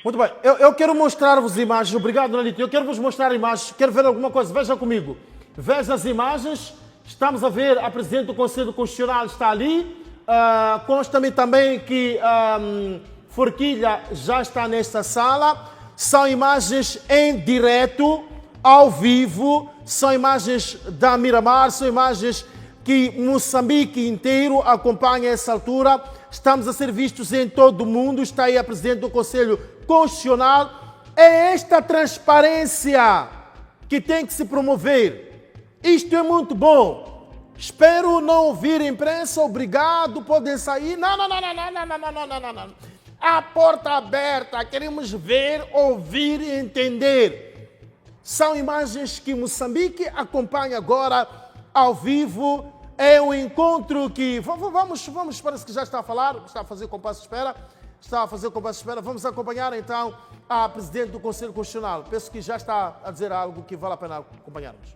Muito bem, eu quero mostrar-vos imagens, obrigado, Nalito, eu quero vos mostrar imagens, quero ver alguma coisa, veja comigo. Veja as imagens, estamos a ver a Presidente do Conselho Constitucional está ali, consta-me também que Forquilha já está nesta sala, são imagens em direto, ao vivo, são imagens da Miramar, são imagens que Moçambique inteiro acompanha a essa altura, estamos a ser vistos em todo o mundo, está aí a Presidente do Conselho Constitucional. É esta transparência que tem que se promover. Isto é muito bom. Espero não ouvir imprensa, obrigado, podem sair. Não. A porta aberta, queremos ver, ouvir e entender. São imagens que Moçambique acompanha agora ao vivo. É um encontro que... Vamos, parece que já está a falar, está a fazer compasso de espera. Vamos acompanhar então a Presidente do Conselho Constitucional. Penso que já está a dizer algo que vale a pena acompanharmos.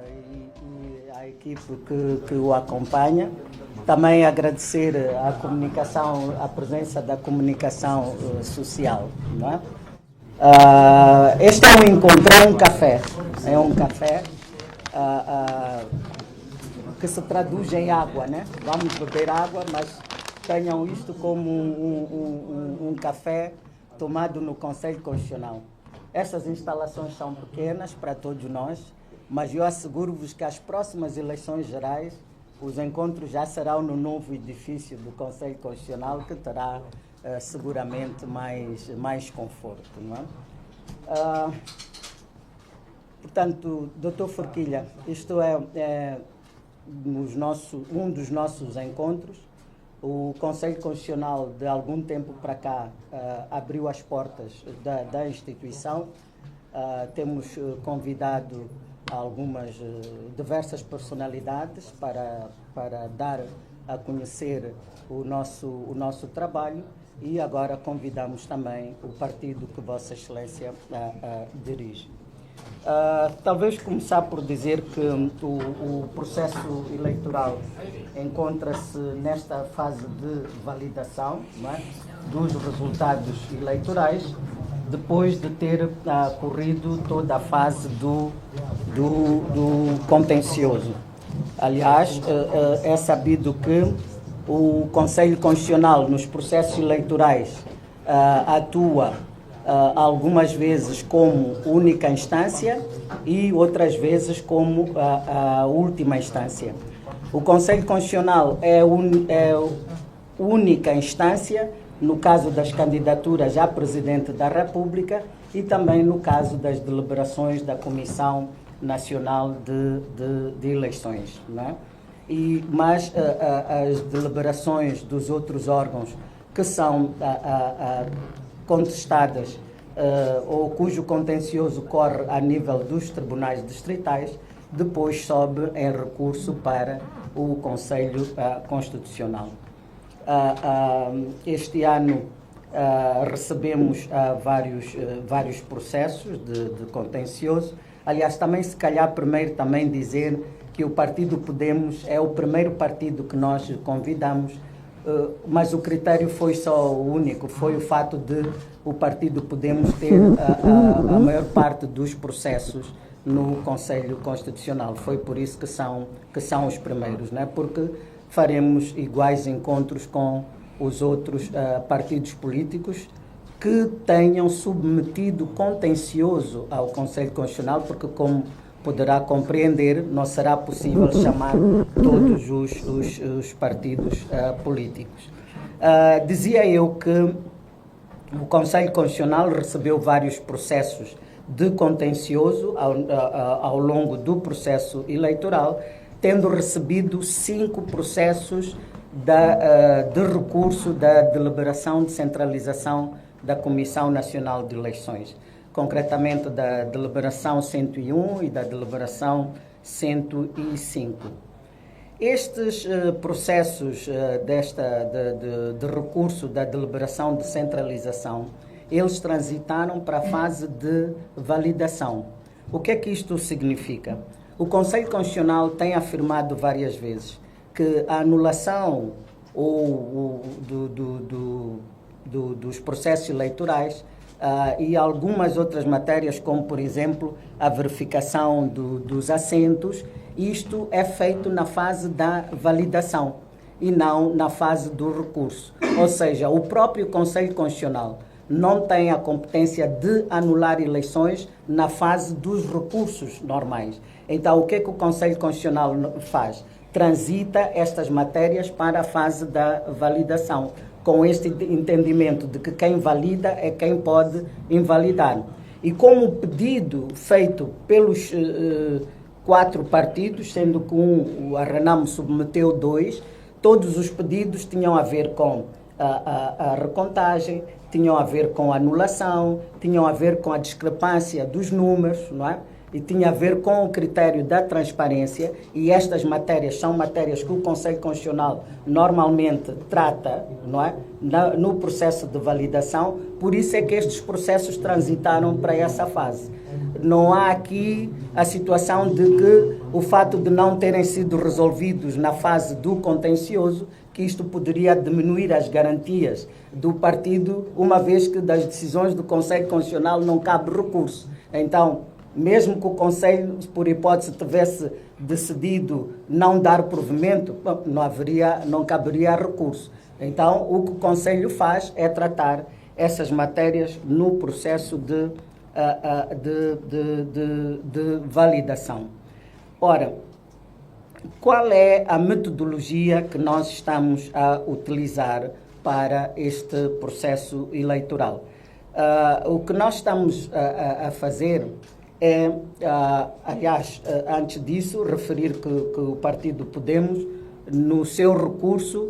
E a equipe que o acompanha. Também agradecer a comunicação, a presença da comunicação social, não é? Este é um encontro, é um café que se traduz em água, né? Vamos beber água, mas tenham isto como um café tomado no Conselho Constitucional. Essas instalações são pequenas para todos nós, mas eu asseguro-vos que as próximas eleições gerais, os encontros já serão no novo edifício do Conselho Constitucional, que terá seguramente mais conforto, não é? Portanto, Dr. Forquilha, isto é um dos nossos encontros. O Conselho Constitucional, de algum tempo para cá, abriu as portas da instituição. Temos convidado algumas diversas personalidades para dar a conhecer o nosso trabalho. E agora convidamos também o partido que Vossa Excelência dirige. Talvez começar por dizer que o processo eleitoral encontra-se nesta fase de validação, não é, dos resultados eleitorais, depois de ter corrido toda a fase do contencioso. Aliás, é sabido que o Conselho Constitucional, nos processos eleitorais, atua algumas vezes como única instância e outras vezes como a última instância. O Conselho Constitucional é única instância no caso das candidaturas a Presidente da República e também no caso das deliberações da Comissão Nacional de Eleições, não é? Mas as deliberações dos outros órgãos que são contestadas ou cujo contencioso corre a nível dos tribunais distritais, depois sobe em recurso para o Conselho Constitucional. Este ano recebemos vários processos de contencioso. Aliás, também se calhar primeiro também dizer que o Partido Podemos é o primeiro partido que nós convidamos, mas o critério foi só o único, foi o fato de o Partido Podemos ter a maior parte dos processos no Conselho Constitucional. Foi por isso que são os primeiros, né? Porque faremos iguais encontros com os outros partidos políticos que tenham submetido contencioso ao Conselho Constitucional, porque, como poderá compreender, não será possível chamar todos os partidos políticos. Dizia eu que o Conselho Constitucional recebeu vários processos de contencioso ao longo do processo eleitoral, tendo recebido 5 processos de recurso da deliberação de centralização da Comissão Nacional de Eleições, concretamente da deliberação 101 e da deliberação 105. Estes processos de recurso da deliberação de centralização, eles transitaram para a fase de validação. O que é que isto significa? O Conselho Constitucional tem afirmado várias vezes que a anulação dos processos eleitorais, e algumas outras matérias, como, por exemplo, a verificação dos assentos. Isto é feito na fase da validação e não na fase do recurso. Ou seja, o próprio Conselho Constitucional não tem a competência de anular eleições na fase dos recursos normais. Então, o que o Conselho Constitucional faz? Transita estas matérias para a fase da validação, com este entendimento de que quem valida é quem pode invalidar. E como pedido feito pelos 4 partidos, sendo que a Renamo submeteu 2, todos os pedidos tinham a ver com a recontagem, tinham a ver com a anulação, tinham a ver com a discrepância dos números, não é? E tinha a ver com o critério da transparência, e estas matérias são matérias que o Conselho Constitucional normalmente trata, não é? No processo de validação. Por isso é que estes processos transitaram para essa fase. Não há aqui a situação de que o fato de não terem sido resolvidos na fase do contencioso, que isto poderia diminuir as garantias do partido, uma vez que das decisões do Conselho Constitucional não cabe recurso. Então, mesmo que o Conselho, por hipótese, tivesse decidido não dar provimento, não caberia recurso. Então, o que o Conselho faz é tratar essas matérias no processo de validação. Ora, qual é a metodologia que nós estamos a utilizar para este processo eleitoral? O que nós estamos a fazer é, aliás, antes disso, referir que o Partido Podemos, no seu recurso,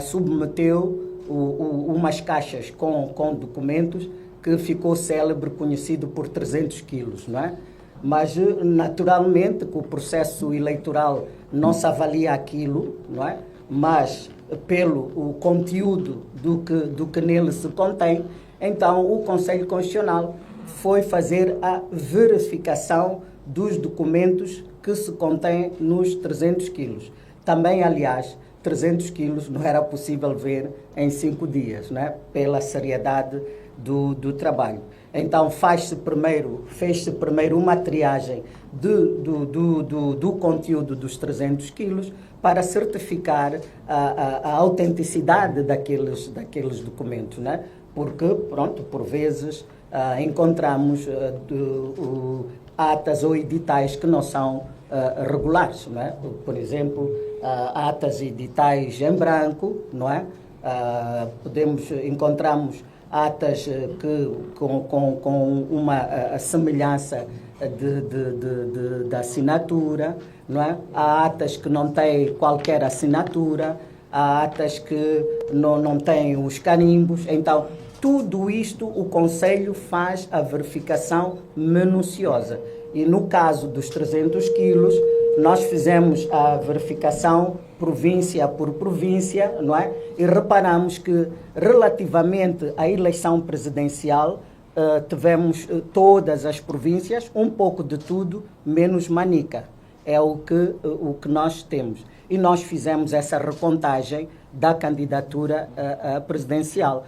submeteu umas caixas com documentos que ficou célebre, conhecido por 300 quilos, não é? Mas, naturalmente, que o processo eleitoral não se avalia aquilo, não é? Mas, pelo o conteúdo do que nele se contém, então o Conselho Constitucional foi fazer a verificação dos documentos que se contêm nos 300 quilos. Também, aliás, 300 quilos não era possível ver em 5 dias, não é? Pela seriedade do trabalho. Então, fez-se primeiro uma triagem do conteúdo dos 300 quilos para certificar a autenticidade daqueles documentos, né? Porque, pronto, por vezes encontramos atas ou editais que não são regulares, não é? Por exemplo, atas e editais em branco, não é? Encontramos atas com uma semelhança da assinatura, não é? Há atas que não têm qualquer assinatura, há atas que não têm os carimbos. Então, tudo isto o Conselho faz a verificação minuciosa. E no caso dos 300 quilos, nós fizemos a verificação província por província, não é? E reparamos que, relativamente à eleição presidencial, tivemos todas as províncias, um pouco de tudo, menos Manica. É o que nós temos. E nós fizemos essa recontagem da candidatura presidencial.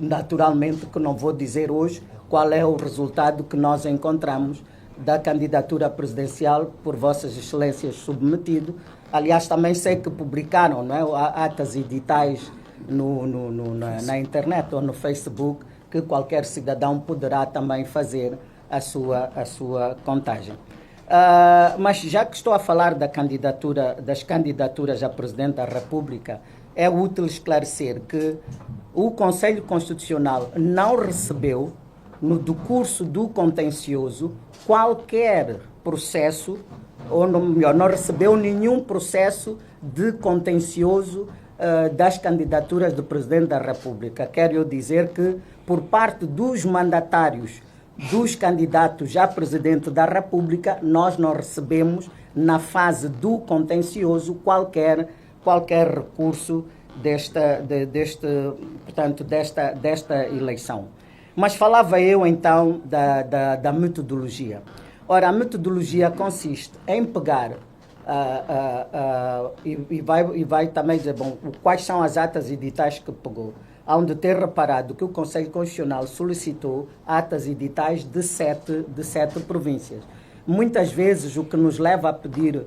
Naturalmente que não vou dizer hoje qual é o resultado que nós encontramos da candidatura presidencial por Vossas Excelências submetido. Aliás, também sei que publicaram, não é, atas e editais na internet ou no Facebook, que qualquer cidadão poderá também fazer a sua contagem. Mas já que estou a falar das candidaturas a Presidente da República, é útil esclarecer que o Conselho Constitucional não recebeu, no decurso do contencioso, qualquer processo, ou melhor, não recebeu nenhum processo de contencioso das candidaturas do Presidente da República. Quero eu dizer que, por parte dos mandatários dos candidatos a Presidente da República, nós não recebemos, na fase do contencioso, qualquer recurso desta eleição. Mas falava eu, então, da metodologia. Ora, a metodologia consiste em pegar e vai também dizer, bom, quais são as atas editais que pegou. Há de ter reparado que o Conselho Constitucional solicitou atas editais de sete províncias. Muitas vezes o que nos leva a pedir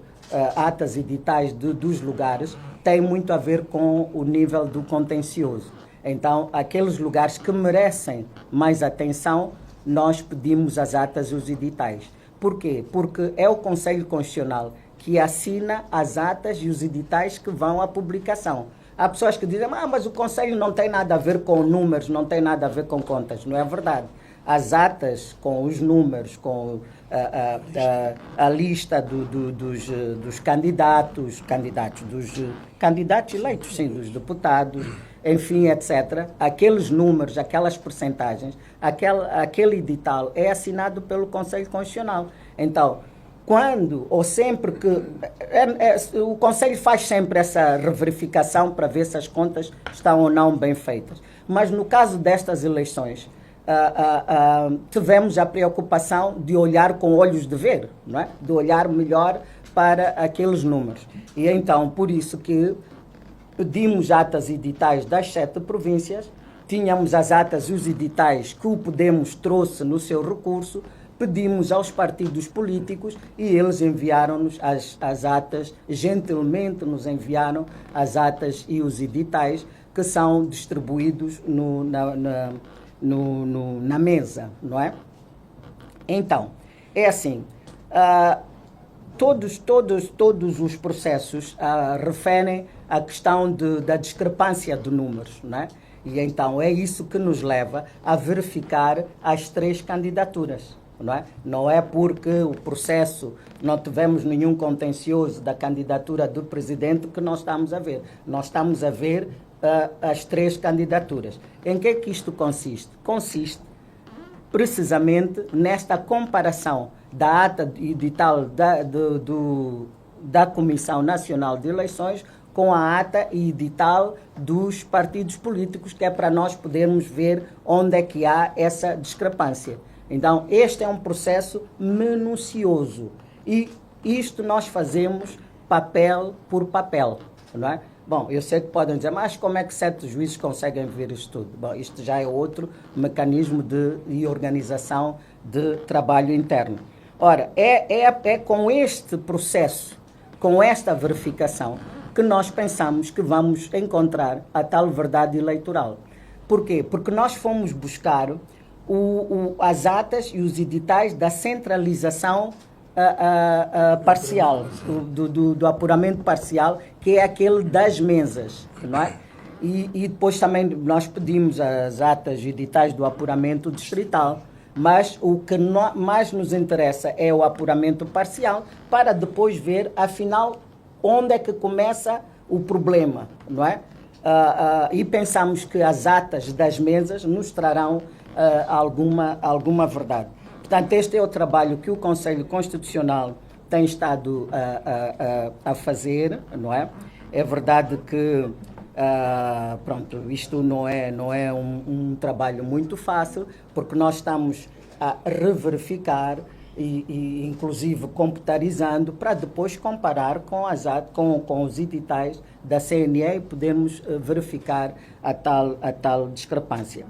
atas editais dos lugares tem muito a ver com o nível do contencioso. Então, aqueles lugares que merecem mais atenção, nós pedimos as atas e os editais. Por quê? Porque é o Conselho Constitucional que assina as atas e os editais que vão à publicação. Há pessoas que dizem, mas o Conselho não tem nada a ver com números, não tem nada a ver com contas. Não é verdade. As atas com os números, com a lista dos candidatos eleitos, sim, dos deputados, enfim, etc. Aqueles números, aquelas percentagens, aquele edital é assinado pelo Conselho Constitucional. Então, quando ou sempre que... o Conselho faz sempre essa reverificação para ver se as contas estão ou não bem feitas. Mas no caso destas eleições, tivemos a preocupação de olhar com olhos de ver, não é? De olhar melhor para aqueles números. E então, por isso que pedimos atas e editais das 7 províncias, tínhamos as atas e os editais que o Podemos trouxe no seu recurso, pedimos aos partidos políticos e eles enviaram-nos as atas, gentilmente nos enviaram as atas e os editais que são distribuídos na mesa, não é? Então, é assim, todos os processos referem à questão da discrepância de números, não é? E então é isso que nos leva a verificar as 3 candidaturas. Não é porque o processo, não tivemos nenhum contencioso da candidatura do presidente que nós estamos a ver. Nós estamos a ver as 3 candidaturas. Em que é que isto consiste? Consiste precisamente nesta comparação da ata edital da Comissão Nacional de Eleições com a ata e edital dos partidos políticos, que é para nós podermos ver onde é que há essa discrepância. Então, este é um processo minucioso e isto nós fazemos papel por papel, não é? Bom, eu sei que podem dizer, mas como é que 7 juízes conseguem ver isto tudo? Bom, isto já é outro mecanismo de organização de trabalho interno. Ora, é com este processo, com esta verificação, que nós pensamos que vamos encontrar a tal verdade eleitoral. Por quê? Porque nós fomos buscar as atas e os editais da centralização parcial, do apuramento parcial, que é aquele das mesas, não é? E depois também nós pedimos as atas e editais do apuramento distrital, mas o que mais nos interessa é o apuramento parcial, para depois ver, afinal, onde é que começa o problema, não é? E pensamos que as atas das mesas nos trarão alguma verdade. Portanto, este é o trabalho que o Conselho Constitucional tem estado a fazer, não é? É verdade que isto não é um trabalho muito fácil, porque nós estamos a reverificar e inclusive computarizando para depois comparar com os editais da CNE e podermos verificar a tal discrepância.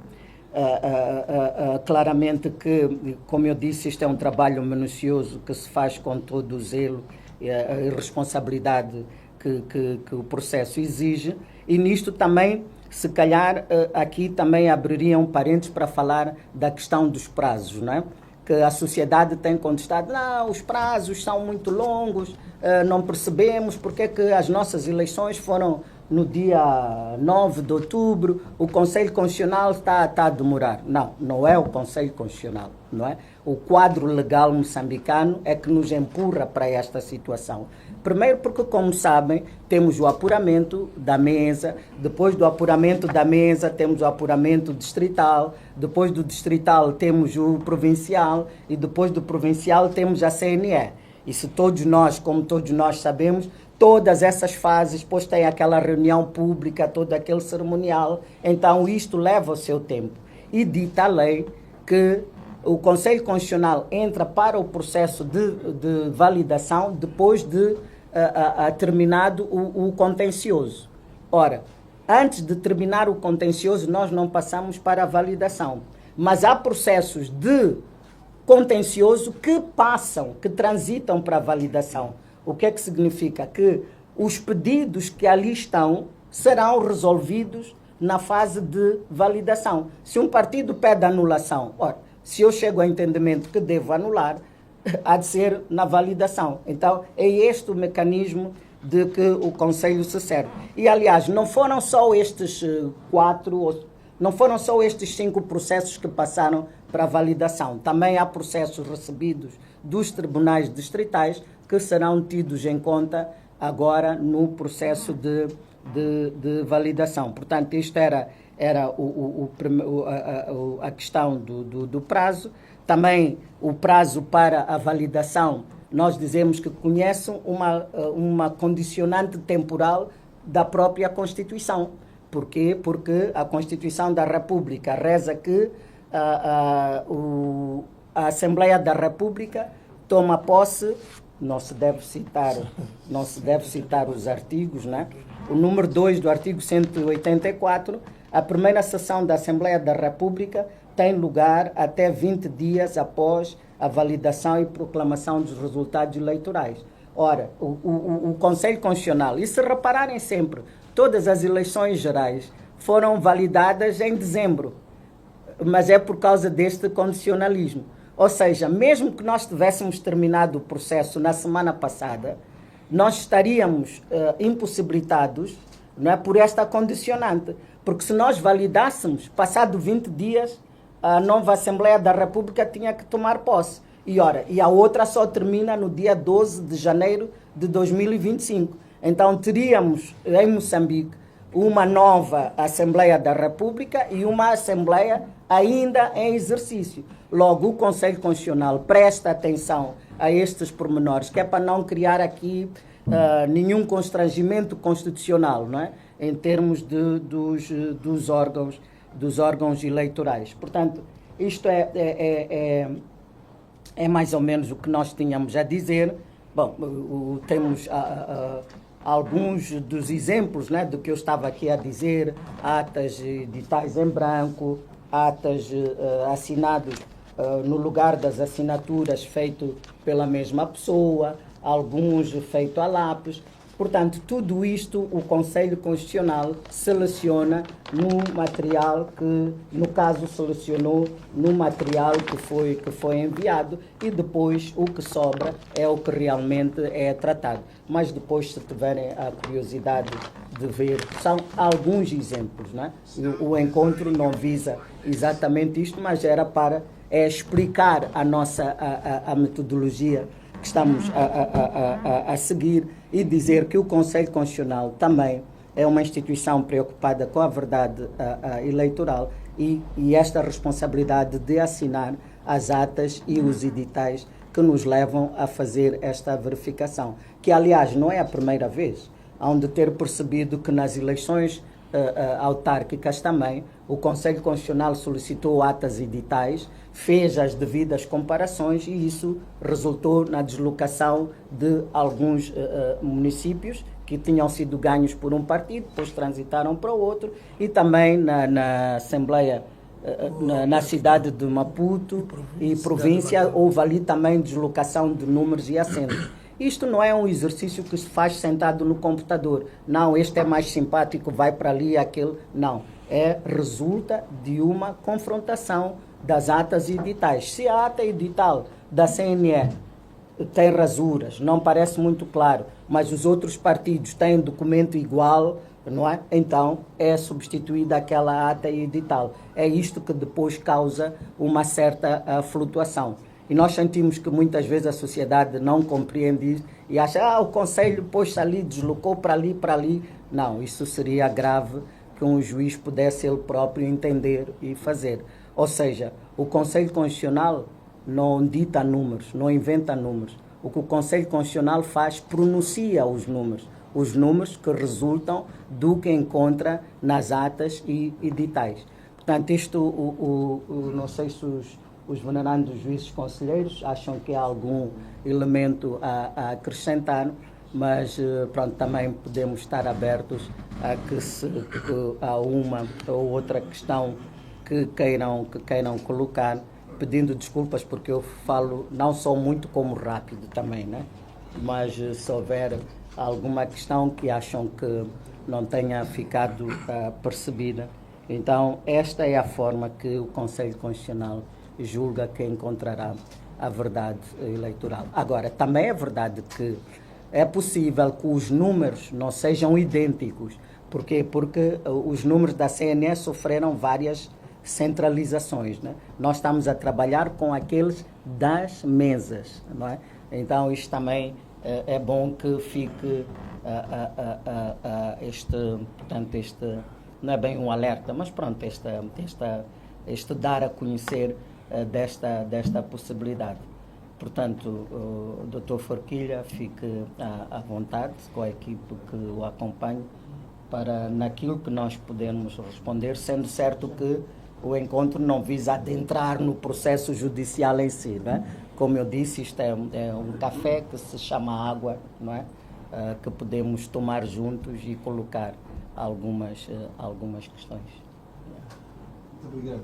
Claramente que, como eu disse, isto é um trabalho minucioso que se faz com todo o zelo e responsabilidade que o processo exige, e nisto também, se calhar, aqui também abriria um parênteses para falar da questão dos prazos, não é? Que a sociedade tem contestado, os prazos são muito longos, não percebemos porque é que as nossas eleições foram no dia 9 de outubro, o Conselho Constitucional está a demorar. Não é o Conselho Constitucional, não é? O quadro legal moçambicano é que nos empurra para esta situação. Primeiro porque, como sabem, temos o apuramento da mesa, depois do apuramento da mesa temos o apuramento distrital, depois do distrital temos o provincial e depois do provincial temos a CNE. E se como todos nós sabemos, todas essas fases, depois tem aquela reunião pública, todo aquele cerimonial, então isto leva o seu tempo. E dita a lei que o Conselho Constitucional entra para o processo de validação depois de terminado o contencioso. Ora, antes de terminar o contencioso, nós não passamos para a validação. Mas há processos de contencioso que passam, que transitam para a validação. O que é que significa? Que os pedidos que ali estão serão resolvidos na fase de validação. Se um partido pede anulação, ora, se eu chego ao entendimento que devo anular, há de ser na validação. Então, é este o mecanismo de que o Conselho se serve. E, aliás, não foram só estes 5 processos que passaram para a validação. Também há processos recebidos dos tribunais distritais que serão tidos em conta agora no processo de validação. Portanto, isto era a questão do prazo. Também o prazo para a validação, nós dizemos que conhecem uma condicionante temporal da própria Constituição. Porquê? Porque a Constituição da República reza que a Assembleia da República toma posse, não se deve citar os artigos, né? O número 2 do artigo 184, a primeira sessão da Assembleia da República tem lugar até 20 dias após a validação e proclamação dos resultados eleitorais. Ora, o Conselho Constitucional, e se repararem sempre, todas as eleições gerais foram validadas em dezembro, mas é por causa deste condicionalismo. Ou seja, mesmo que nós tivéssemos terminado o processo na semana passada, nós estaríamos impossibilitados, não é, por esta condicionante. Porque se nós validássemos, passado 20 dias, a nova Assembleia da República tinha que tomar posse. E a outra só termina no dia 12 de janeiro de 2025. Então teríamos em Moçambique uma nova Assembleia da República e uma Assembleia ainda em exercício. Logo, o Conselho Constitucional presta atenção a estes pormenores, que é para não criar aqui nenhum constrangimento constitucional, não é? Em termos dos órgãos eleitorais. Portanto, isto é mais ou menos o que nós tínhamos a dizer. Bom, temos alguns dos exemplos, né, do que eu estava aqui a dizer: atas editais em branco, atas assinados no lugar das assinaturas feito pela mesma pessoa, alguns feito a lápis. Portanto, tudo isto o Conselho Constitucional seleciona no material que, no caso, selecionou no material que foi enviado, e depois o que sobra é o que realmente é tratado. Mas depois, se tiverem a curiosidade de ver, são alguns exemplos, né? O encontro não visa exatamente isto, mas era para explicar a metodologia que estamos a seguir e dizer que o Conselho Constitucional também é uma instituição preocupada com a verdade eleitoral e esta responsabilidade de assinar as atas e os editais que nos levam a fazer esta verificação, que aliás não é a primeira vez. Hão de ter percebido que nas eleições autárquicas também o Conselho Constitucional solicitou atas e editais, fez as devidas comparações e isso resultou na deslocação de alguns municípios que tinham sido ganhos por um partido, depois transitaram para o outro, e também na Assembleia, na cidade de Maputo e província, houve ali também deslocação de números e assentos. Isto não é um exercício que se faz sentado no computador. Não, este é mais simpático, vai para ali, aquele. Não. Resulta de uma confrontação das atas e editais. Se a ata edital da CNE tem rasuras, não parece muito claro, mas os outros partidos têm documento igual, não é? Então é substituída aquela ata e edital. É isto que depois causa uma certa flutuação. E nós sentimos que muitas vezes a sociedade não compreende isso e acha, o Conselho pôs-se ali, deslocou para ali, para ali. Não, isso seria grave que um juiz pudesse ele próprio entender e fazer. Ou seja, o Conselho Constitucional não dita números, não inventa números. O que o Conselho Constitucional faz, pronuncia os números que resultam do que encontra nas atas e editais. Portanto, isto, não sei se os venerandos juízes conselheiros acham que há algum elemento a acrescentar, mas pronto, também podemos estar abertos a a uma ou outra questão que queiram colocar, pedindo desculpas porque eu falo não só muito como rápido também, né? Mas se houver alguma questão que acham que não tenha ficado percebida, então esta é a forma que o Conselho Constitucional julga que encontrará a verdade eleitoral. Agora, também é verdade que é possível que os números não sejam idênticos. Por quê? Porque os números da CNE sofreram várias centralizações, né? Nós estamos a trabalhar com aqueles das mesas, não é? Então, isto também é bom que fique portanto, não é bem um alerta, mas pronto, este dar a conhecer desta possibilidade. Portanto, o Dr. Forquilha fique à vontade com a equipe que o acompanha para naquilo que nós podemos responder, sendo certo que o encontro não visa adentrar no processo judicial em si, não é? Como eu disse, isto é um café que se chama água, não é? Que podemos tomar juntos e colocar algumas questões. Muito obrigado,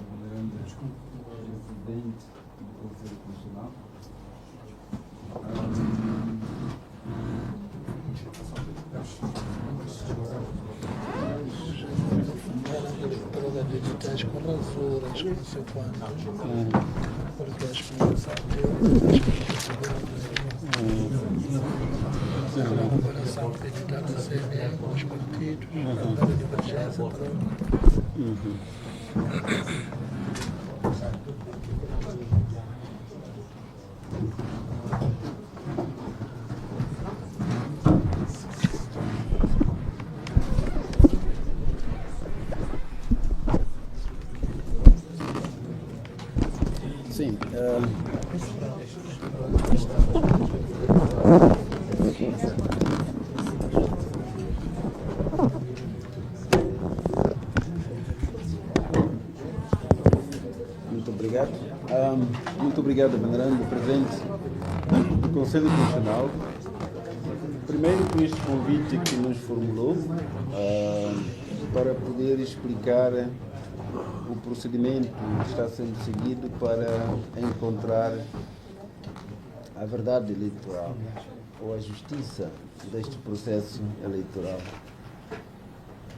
Presidente do Conselho Constitucional. Para digitais com rasuras, com não sei quantos, porque as pessoas a comparação de digital da CNE com os partidos, a divergência Sim. Muito obrigado. Muito obrigado, venerando Presidente do Conselho Constitucional. Primeiro, por este convite que nos formulou para poder explicar o procedimento que está sendo seguido para encontrar a verdade eleitoral ou a justiça deste processo eleitoral.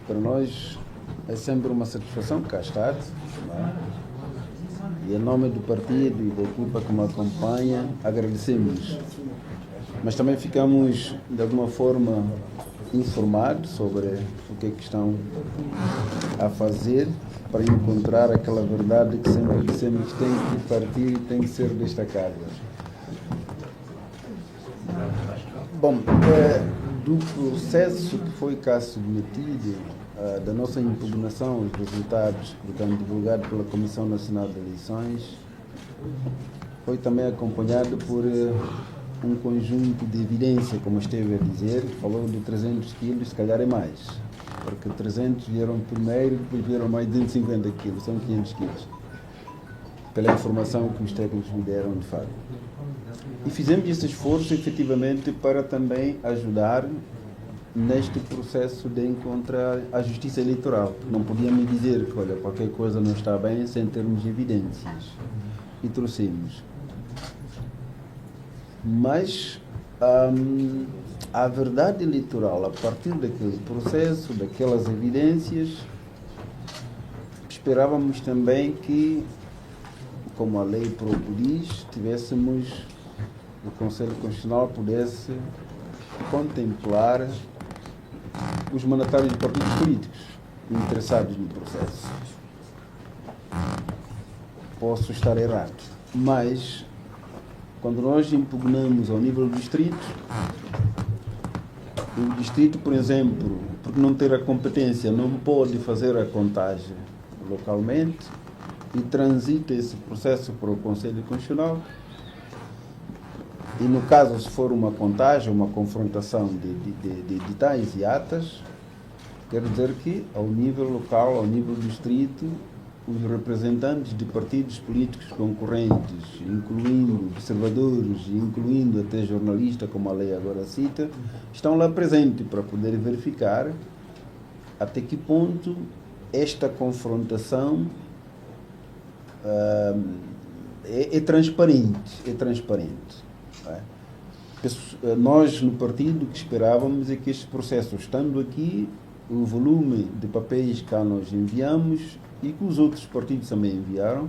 Para nós é sempre uma satisfação cá estar, não é? E em nome do partido e da equipa que me acompanha, agradecemos. Mas também ficamos, de alguma forma, informados sobre o que é que estão a fazer para encontrar aquela verdade que sempre dissemos tem que partir e tem que ser destacada. Bom, do processo que foi cá submetido, da nossa impugnação, os resultados, portanto, divulgados pela Comissão Nacional de Eleições, foi também acompanhado por um conjunto de evidência, como esteve a dizer, falou de 300 quilos, se calhar é mais, porque 300 vieram primeiro, depois vieram mais de 250 quilos, são 500 quilos, pela informação que os técnicos me deram de fato. E fizemos esse esforço, efetivamente, para também ajudar neste processo de encontrar a justiça eleitoral. Não podíamos dizer que, olha, qualquer coisa não está bem sem termos evidências. E trouxemos. Mas a verdade eleitoral, a partir daquele processo, daquelas evidências, esperávamos também que, como a lei própria diz, o Conselho Constitucional pudesse contemplar os mandatários de partidos políticos interessados no processo. Posso estar errado, mas quando nós impugnamos ao nível do distrito, o distrito, por exemplo, porque não ter a competência, não pode fazer a contagem localmente e transita esse processo para o Conselho Constitucional. E no caso, se for uma contagem, uma confrontação de editais e atas, quer dizer que ao nível local, ao nível do distrito, os representantes de partidos políticos concorrentes, incluindo observadores, incluindo até jornalistas, como a lei agora cita, estão lá presentes para poder verificar até que ponto esta confrontação é transparente. Não é? Nós, no partido, o que esperávamos é que este processo, estando aqui, o volume de papéis que nós enviamos e que os outros partidos também enviaram,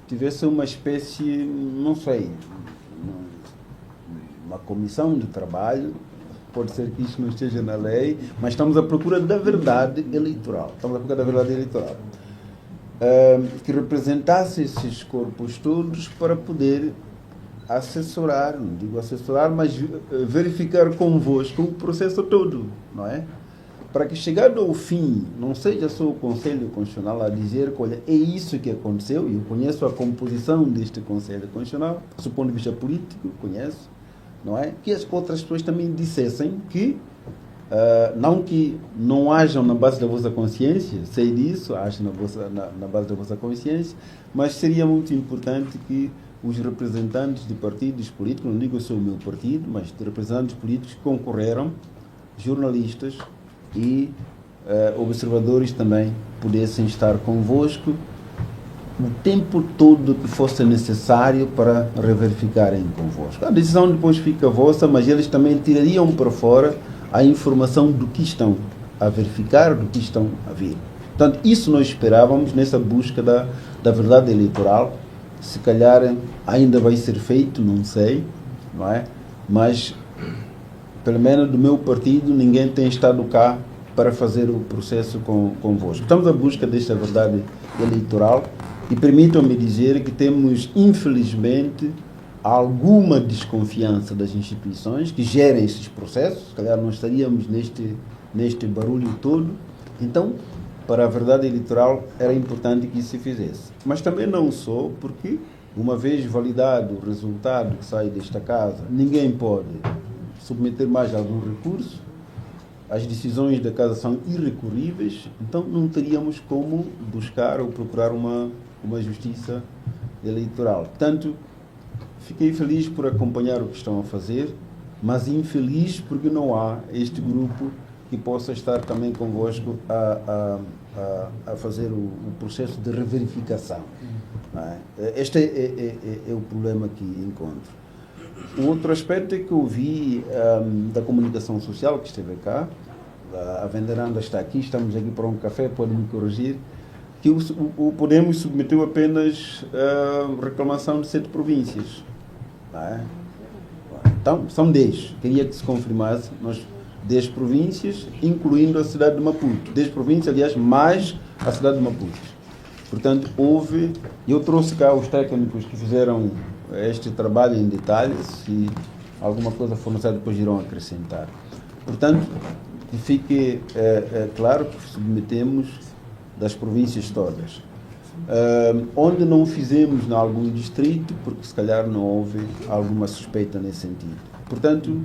tivesse uma espécie, não sei, uma comissão de trabalho, pode ser que isso não esteja na lei, mas estamos à procura da verdade eleitoral. Que representasse esses corpos todos para poder assessorar, não digo assessorar, mas verificar convosco o processo todo, não é? Para que chegado ao fim, não seja só o Conselho Constitucional a dizer que, olha, é isso que aconteceu, e eu conheço a composição deste Conselho Constitucional, do ponto de vista político, conheço, não é? Que as outras pessoas também dissessem que, não que não hajam na base da vossa consciência, sei disso, acham na base da vossa consciência, mas seria muito importante que os representantes de partidos políticos, não digo só o meu partido, mas de representantes políticos que concorreram, jornalistas e observadores também pudessem estar convosco o tempo todo que fosse necessário para reverificarem convosco. A decisão depois fica vossa, mas eles também tirariam para fora a informação do que estão a verificar, do que estão a ver. Portanto, isso nós esperávamos nessa busca da verdade eleitoral. Se calhar ainda vai ser feito, não sei, não é? Mas, pelo menos do meu partido, ninguém tem estado cá para fazer o processo convosco. Estamos à busca desta verdade eleitoral e permitam-me dizer que temos, infelizmente, alguma desconfiança das instituições que gerem esses processos. Se calhar não estaríamos neste barulho todo. Então, para a verdade eleitoral era importante que isso se fizesse. Mas também não só porque, uma vez validado o resultado que sai desta casa, ninguém pode submeter mais algum recurso, as decisões da casa são irrecorríveis, então não teríamos como buscar ou procurar uma justiça eleitoral. Portanto, fiquei feliz por acompanhar o que estão a fazer, mas infeliz porque não há este grupo que possa estar também convosco a fazer o processo de reverificação. Não é? Este é o problema que encontro. Um outro aspecto é que eu vi da comunicação social que esteve cá, a Venderanda está aqui, estamos aqui para um café, pode me corrigir, que o Podemos submeteu apenas reclamação de 7 províncias. Não é? Então, são 10. Queria que se confirmasse, 10 províncias, incluindo a cidade de Maputo. 10 províncias, aliás, mais a cidade de Maputo. Portanto, eu trouxe cá os técnicos que fizeram este trabalho em detalhe, se alguma coisa for necessária, depois irão acrescentar. Portanto, que fique claro que submetemos das províncias todas. Onde não fizemos em algum distrito, porque se calhar não houve alguma suspeita nesse sentido. Portanto,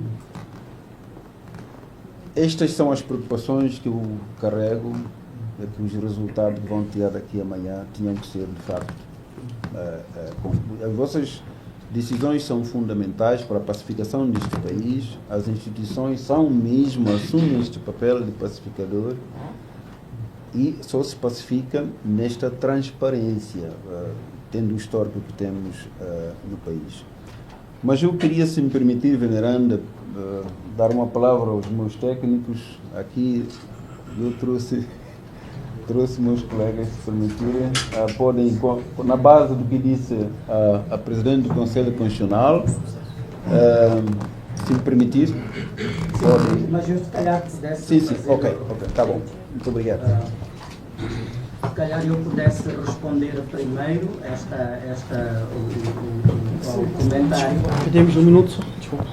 estas são as preocupações que eu carrego, que os resultados que vão tirar daqui amanhã tinham que ser, de facto, as vossas decisões são fundamentais para a pacificação deste país, as instituições assumem este papel de pacificador e só se pacifica nesta transparência, tendo o histórico que temos no país. Mas eu queria, se me permitir, Veneranda, dar uma palavra aos meus técnicos. Aqui eu trouxe meus colegas, se permitirem, podem, na base do que disse a Presidente do Conselho Constitucional, se me permitir, podem... Mas eu se calhar pudesse... Sim, ok, tá bom. Muito obrigado. Se calhar eu pudesse responder primeiro o comentário. Temos um minuto só. Desculpa.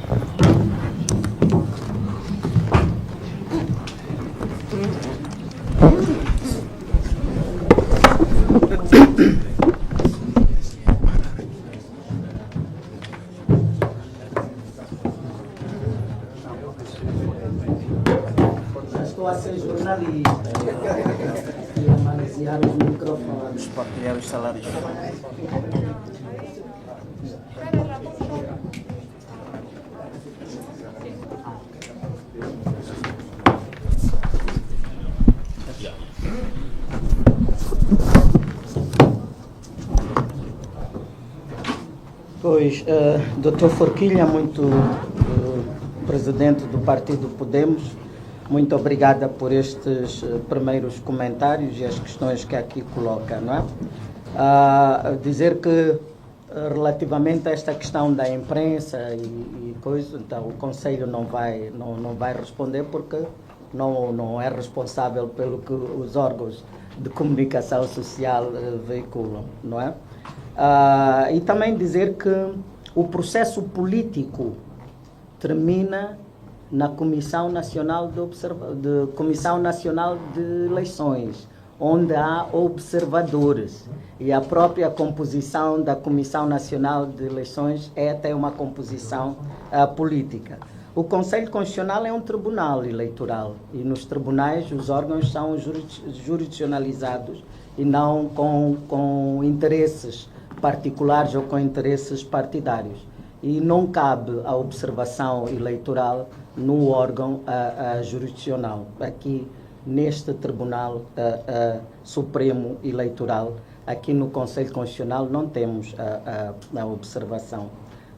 Estou a ser jornalista. E a manusear partilhar os microfones. Vamos partilhar os salários. Pois, Dr. Forquilha, presidente do Partido Podemos, muito obrigada por estes primeiros comentários e as questões que aqui coloca, não é? Dizer que relativamente a esta questão da imprensa e coisa, então o Conselho não vai responder porque não é responsável pelo que os órgãos de comunicação social veiculam, não é? E também dizer que o processo político termina na Comissão Nacional Comissão Nacional de Eleições, onde há observadores, e a própria composição da Comissão Nacional de Eleições tem uma composição política. O Conselho Constitucional é um tribunal eleitoral e nos tribunais os órgãos são jurisdicionalizados e não com interesses particulares ou com interesses partidários. E não cabe a observação eleitoral no órgão jurisdicional. Aqui, neste Tribunal Supremo Eleitoral, aqui no Conselho Constitucional, não temos a observação.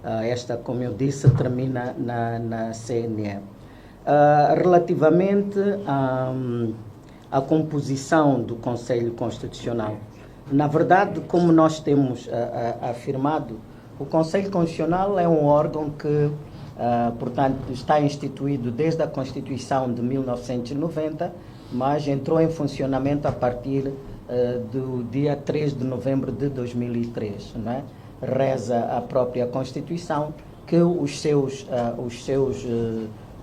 Esta, como eu disse, termina na CNE. Relativamente à composição do Conselho Constitucional, na verdade, como nós temos afirmado, o Conselho Constitucional é um órgão que, portanto, está instituído desde a Constituição de 1990, mas entrou em funcionamento a partir do dia 3 de novembro de 2003. Não é? Reza a própria Constituição que os seus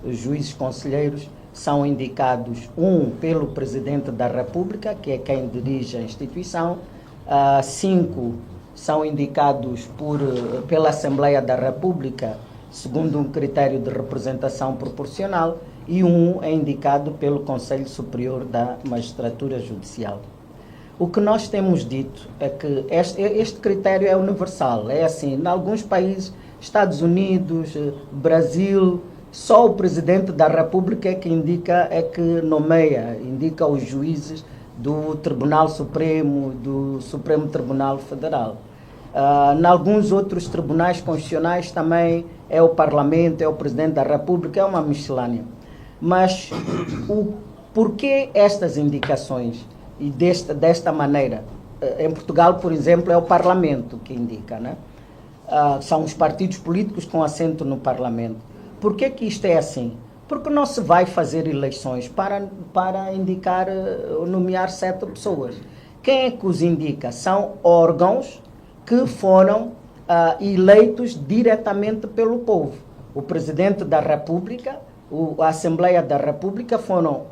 juízes conselheiros são indicados, pelo Presidente da República, que é quem dirige a instituição, 5 são indicados pela Assembleia da República, segundo um critério de representação proporcional, e 1 é indicado pelo Conselho Superior da Magistratura Judicial. O que nós temos dito é que este critério é universal, é assim, em alguns países, Estados Unidos, Brasil, só o Presidente da República é que indica os juízes do Tribunal Supremo, do Supremo Tribunal Federal. Em alguns outros tribunais constitucionais também é o Parlamento, é o Presidente da República, é uma miscelânea. Mas porquê estas indicações e desta maneira? Em Portugal, por exemplo, é o Parlamento que indica, né? São os partidos políticos com assento no Parlamento. Por que isto é assim? Porque não se vai fazer eleições para indicar, nomear 7 pessoas. Quem é que os indica? São órgãos que foram eleitos diretamente pelo povo. O Presidente da República, a Assembleia da República foram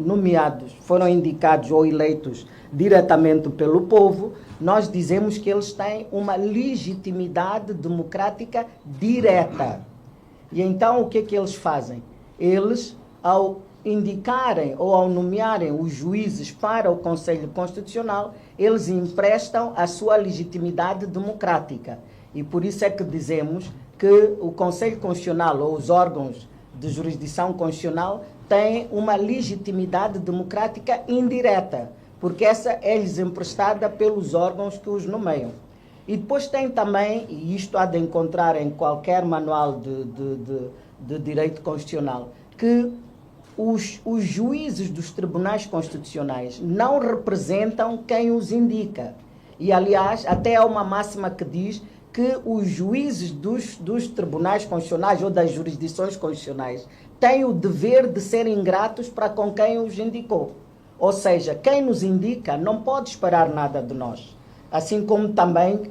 indicados ou eleitos diretamente pelo povo. Nós dizemos que eles têm uma legitimidade democrática direta. E então o que é que eles fazem? Eles, ao indicarem ou ao nomearem os juízes para o Conselho Constitucional, eles emprestam a sua legitimidade democrática. E por isso é que dizemos que o Conselho Constitucional ou os órgãos de jurisdição constitucional têm uma legitimidade democrática indireta, porque essa é-lhes emprestada pelos órgãos que os nomeiam. E depois tem também, e isto há de encontrar em qualquer manual de direito constitucional, que os juízes dos tribunais constitucionais não representam quem os indica. E, aliás, até há uma máxima que diz que os juízes dos tribunais constitucionais ou das jurisdições constitucionais têm o dever de serem gratos para com quem os indicou. Ou seja, quem nos indica não pode esperar nada de nós. Assim como também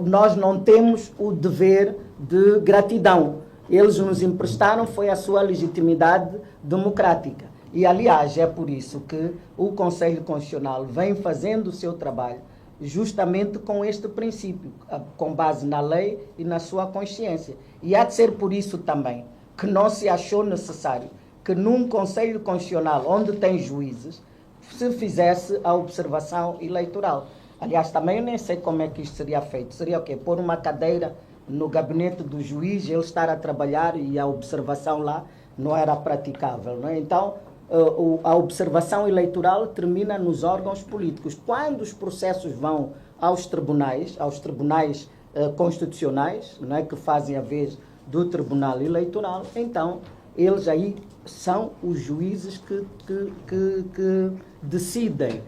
nós não temos o dever de gratidão. Eles nos emprestaram, foi a sua legitimidade democrática. E, aliás, é por isso que o Conselho Constitucional vem fazendo o seu trabalho justamente com este princípio, com base na lei e na sua consciência. E há de ser por isso também que não se achou necessário que num Conselho Constitucional, onde tem juízes, se fizesse a observação eleitoral. Aliás, também eu nem sei como é que isto seria feito. Seria o quê? Pôr uma cadeira no gabinete do juiz, ele estar a trabalhar e a observação lá não era praticável, não é? Então, a observação eleitoral termina nos órgãos políticos. Quando os processos vão aos tribunais constitucionais, não é, que fazem a vez do Tribunal Eleitoral, então eles aí são os juízes que decidem,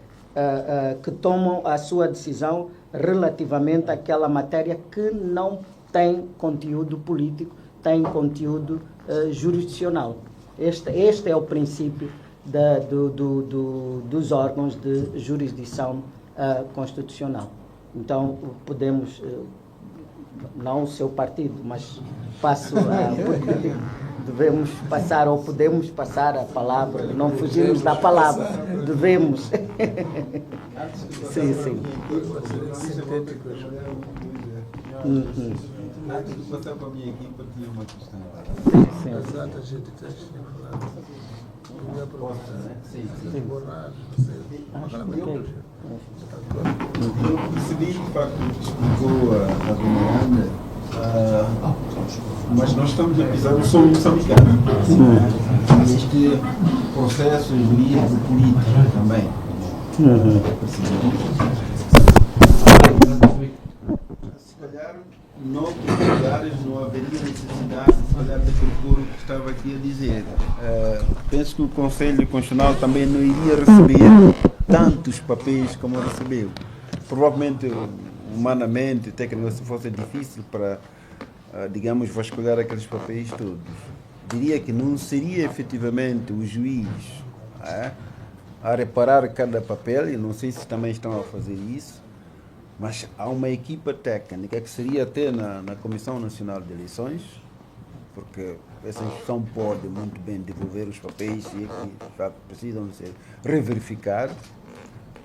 que tomam a sua decisão relativamente àquela matéria que não tem conteúdo político, tem conteúdo jurisdicional. Este é o princípio dos órgãos de jurisdição constitucional. Então, podemos, não o seu partido, mas devemos passar, ou podemos passar a palavra, não fugimos da palavra, devemos. Sim, sim. Antes de passar para a minha equipa, tinha uma questão. Sim. Exato, a gente está falando. Eu percebi, de facto, o que explicou a Dona Ana, mas nós estamos a pisar o som moçambicano. Este processo jurídico político também. Se calhar, noutros lugares não haveria necessidade, se calhar, de procura que estava aqui a dizer. Penso que o Conselho Constitucional também não iria receber tantos papéis como recebeu. Provavelmente, humanamente, tecnicamente, se fosse difícil para, digamos, vasculhar aqueles papéis todos. Diria que não seria efetivamente o juiz a reparar cada papel, e não sei se também estão a fazer isso, mas há uma equipa técnica que seria até na Comissão Nacional de Eleições, porque essa instituição pode muito bem devolver os papéis e que precisam ser reverificados,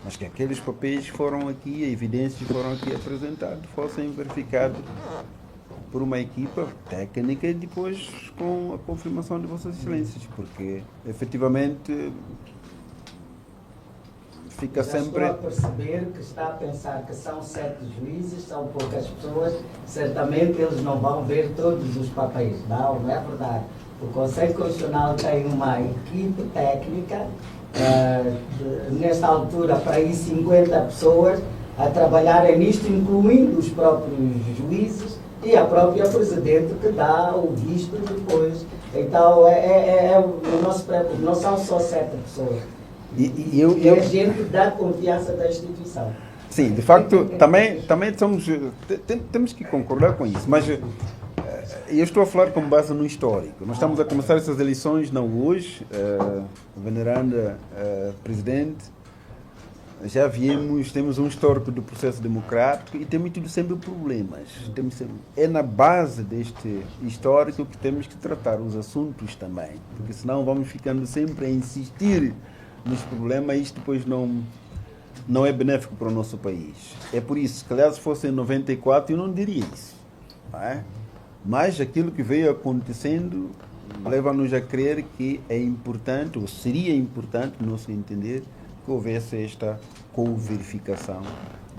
mas que aqueles papéis foram aqui, evidências foram aqui apresentados, fossem verificados por uma equipa técnica e depois com a confirmação de Vossas Excelências, porque efetivamente fica sempre... Estou a perceber que está a pensar que são 7 juízes, são poucas pessoas, certamente eles não vão ver todos os papéis. Não é verdade. O Conselho Constitucional tem uma equipe técnica, nesta altura para aí 50 pessoas a trabalharem nisto, incluindo os próprios juízes e a própria Presidente que dá o visto depois. Então, não se preocupe, não são só 7 pessoas. É gente da confiança da instituição. Sim, de facto, também somos, temos que concordar com isso, mas eu estou a falar com base no histórico. Nós estamos a começar essas eleições, não hoje, veneranda Presidente, já temos um histórico do processo democrático e temos tido sempre problemas. É na base deste histórico que temos que tratar os assuntos também, porque senão vamos ficando sempre a insistir nos problemas e isto depois não é benéfico para o nosso país. É por isso que, aliás, se fosse em 94, eu não diria isso. Não é? Mas aquilo que veio acontecendo leva-nos a crer que é importante, ou seria importante, no nosso entender, que houvesse esta co-verificação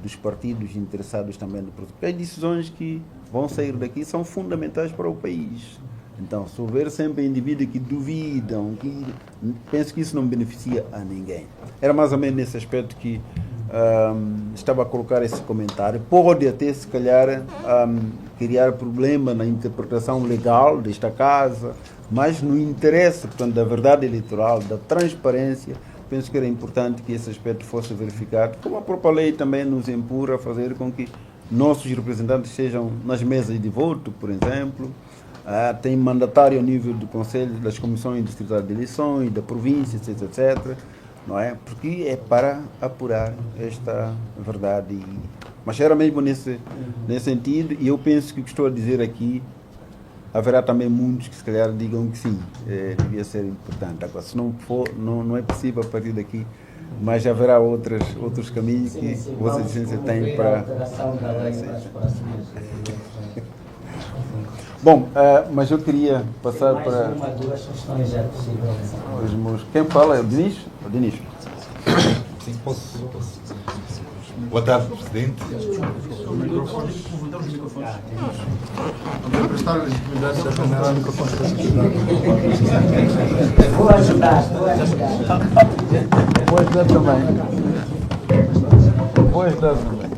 dos partidos interessados também no processo. As decisões que vão sair daqui são fundamentais para o país. Então, se houver sempre indivíduos que duvidam, penso que isso não beneficia a ninguém. Era mais ou menos nesse aspecto que estava a colocar esse comentário. Pode até, se calhar, criar problema na interpretação legal desta casa, mas no interesse, portanto, da verdade eleitoral, da transparência, penso que era importante que esse aspecto fosse verificado, como a própria lei também nos empurra a fazer com que nossos representantes sejam nas mesas de voto, por exemplo. Tem mandatário ao nível do Conselho, das Comissões Distritais de Eleições, da província, etc. Não é? Porque é para apurar esta verdade. Mas era mesmo nesse sentido, e eu penso que o que estou a dizer aqui, haverá também muitos que se calhar digam que sim, devia ser importante. Agora, se não for, não é possível a partir daqui, mas haverá outros caminhos que Vossa Excelência tem para... alteração da lei para as próximas Bom, mas eu queria passar para... Mais uma, 2 questões é possível. Quem fala é o Dinis? Sim, posso. Boa tarde, Presidente. Vou ajudar. Vou ajudar também. Vou ajudar também.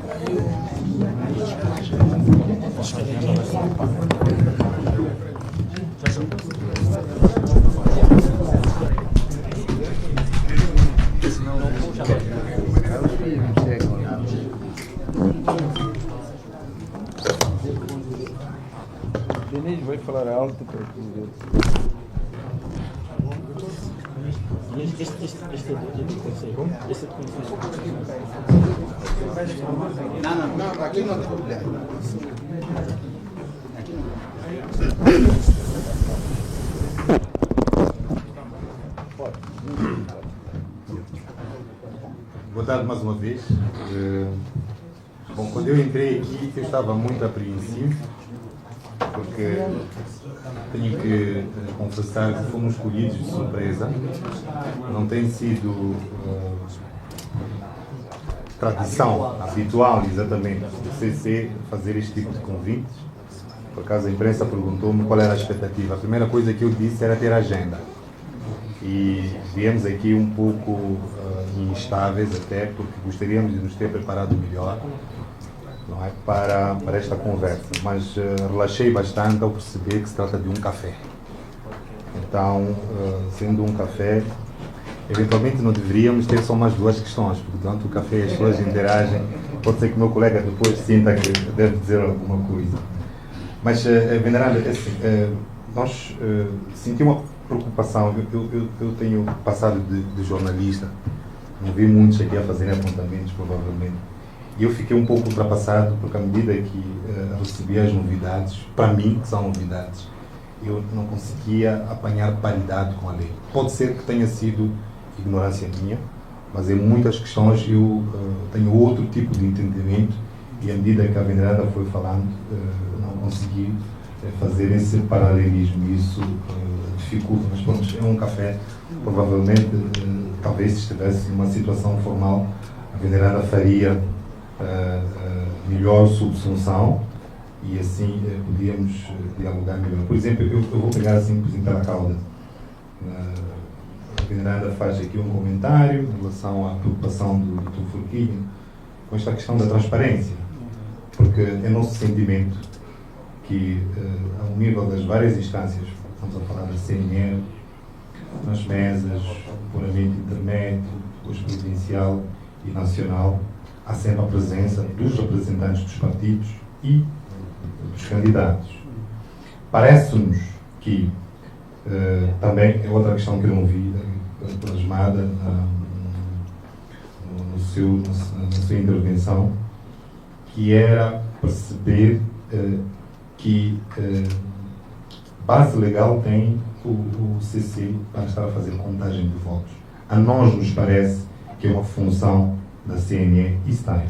Denise vai falar alto para tudo. Não, aqui não tem problema. Boa tarde mais uma vez. Bom, quando eu entrei aqui eu estava muito apreensivo, porque tenho que confessar que fomos escolhidos de surpresa. Não tem sido tradição habitual, exatamente, do CC fazer este tipo de convites. Por acaso a imprensa perguntou-me qual era a expectativa. A primeira coisa que eu disse era ter agenda. E viemos aqui um pouco instáveis até, porque gostaríamos de nos ter preparado melhor, não é, para esta conversa. Mas relaxei bastante ao perceber que se trata de um café. Então, sendo um café, eventualmente não deveríamos ter só mais duas questões, porque durante o café as pessoas interagem. Pode ser que o meu colega depois sinta que deve dizer alguma coisa. Mas, venerável, assim, nós sentimos uma preocupação. Eu tenho passado de jornalista, não vi muitos aqui a fazerem apontamentos, provavelmente. E eu fiquei um pouco ultrapassado, porque à medida que recebi as novidades, para mim, que são novidades, eu não conseguia apanhar paridade com a lei. Pode ser que tenha sido ignorância minha, mas em muitas questões eu tenho outro tipo de entendimento e à medida que a venerada foi falando, não consegui fazer esse paralelismo. Isso dificulta, mas pronto, é um café, provavelmente, talvez se estivesse numa situação formal, a venerada faria melhor subsunção e assim podíamos dialogar melhor. Por exemplo, eu vou pegar assim, por exemplo, pela cauda. A venerada faz aqui um comentário em relação à preocupação do Dr. Forquilho com esta questão da transparência, porque é nosso sentimento que, ao nível das várias instâncias, estamos a falar da CNE, nas mesas, puramente intermédio, depois provincial e nacional, há sempre a presença dos representantes dos partidos e dos candidatos. Parece-nos que, também é outra questão que eu não vi plasmada na sua intervenção, que era perceber que base legal tem o CC para estar a fazer contagem de votos. A nós nos parece que é uma função da CNE e está.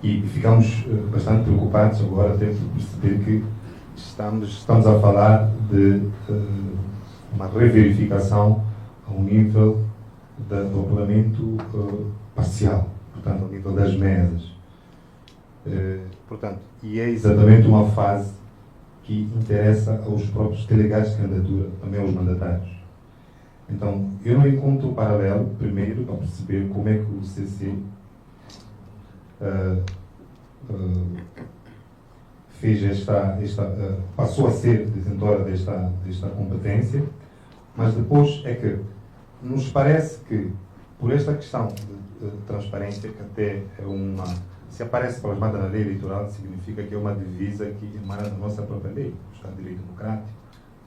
E ficamos bastante preocupados agora até por perceber que estamos a falar de uma reverificação ao nível do regulamento parcial, portanto, ao nível das mesas. Portanto, e é exatamente uma fase que interessa aos próprios delegados de candidatura, também aos mandatários. Então, eu não encontro paralelo, primeiro, para perceber como é que o CC fez passou a ser detentora desta competência, mas depois é que nos parece que, por esta questão de transparência, que até é se aparece plasmada na lei eleitoral, significa que é uma divisa que emana da nossa própria lei, o Estado de Direito Democrático.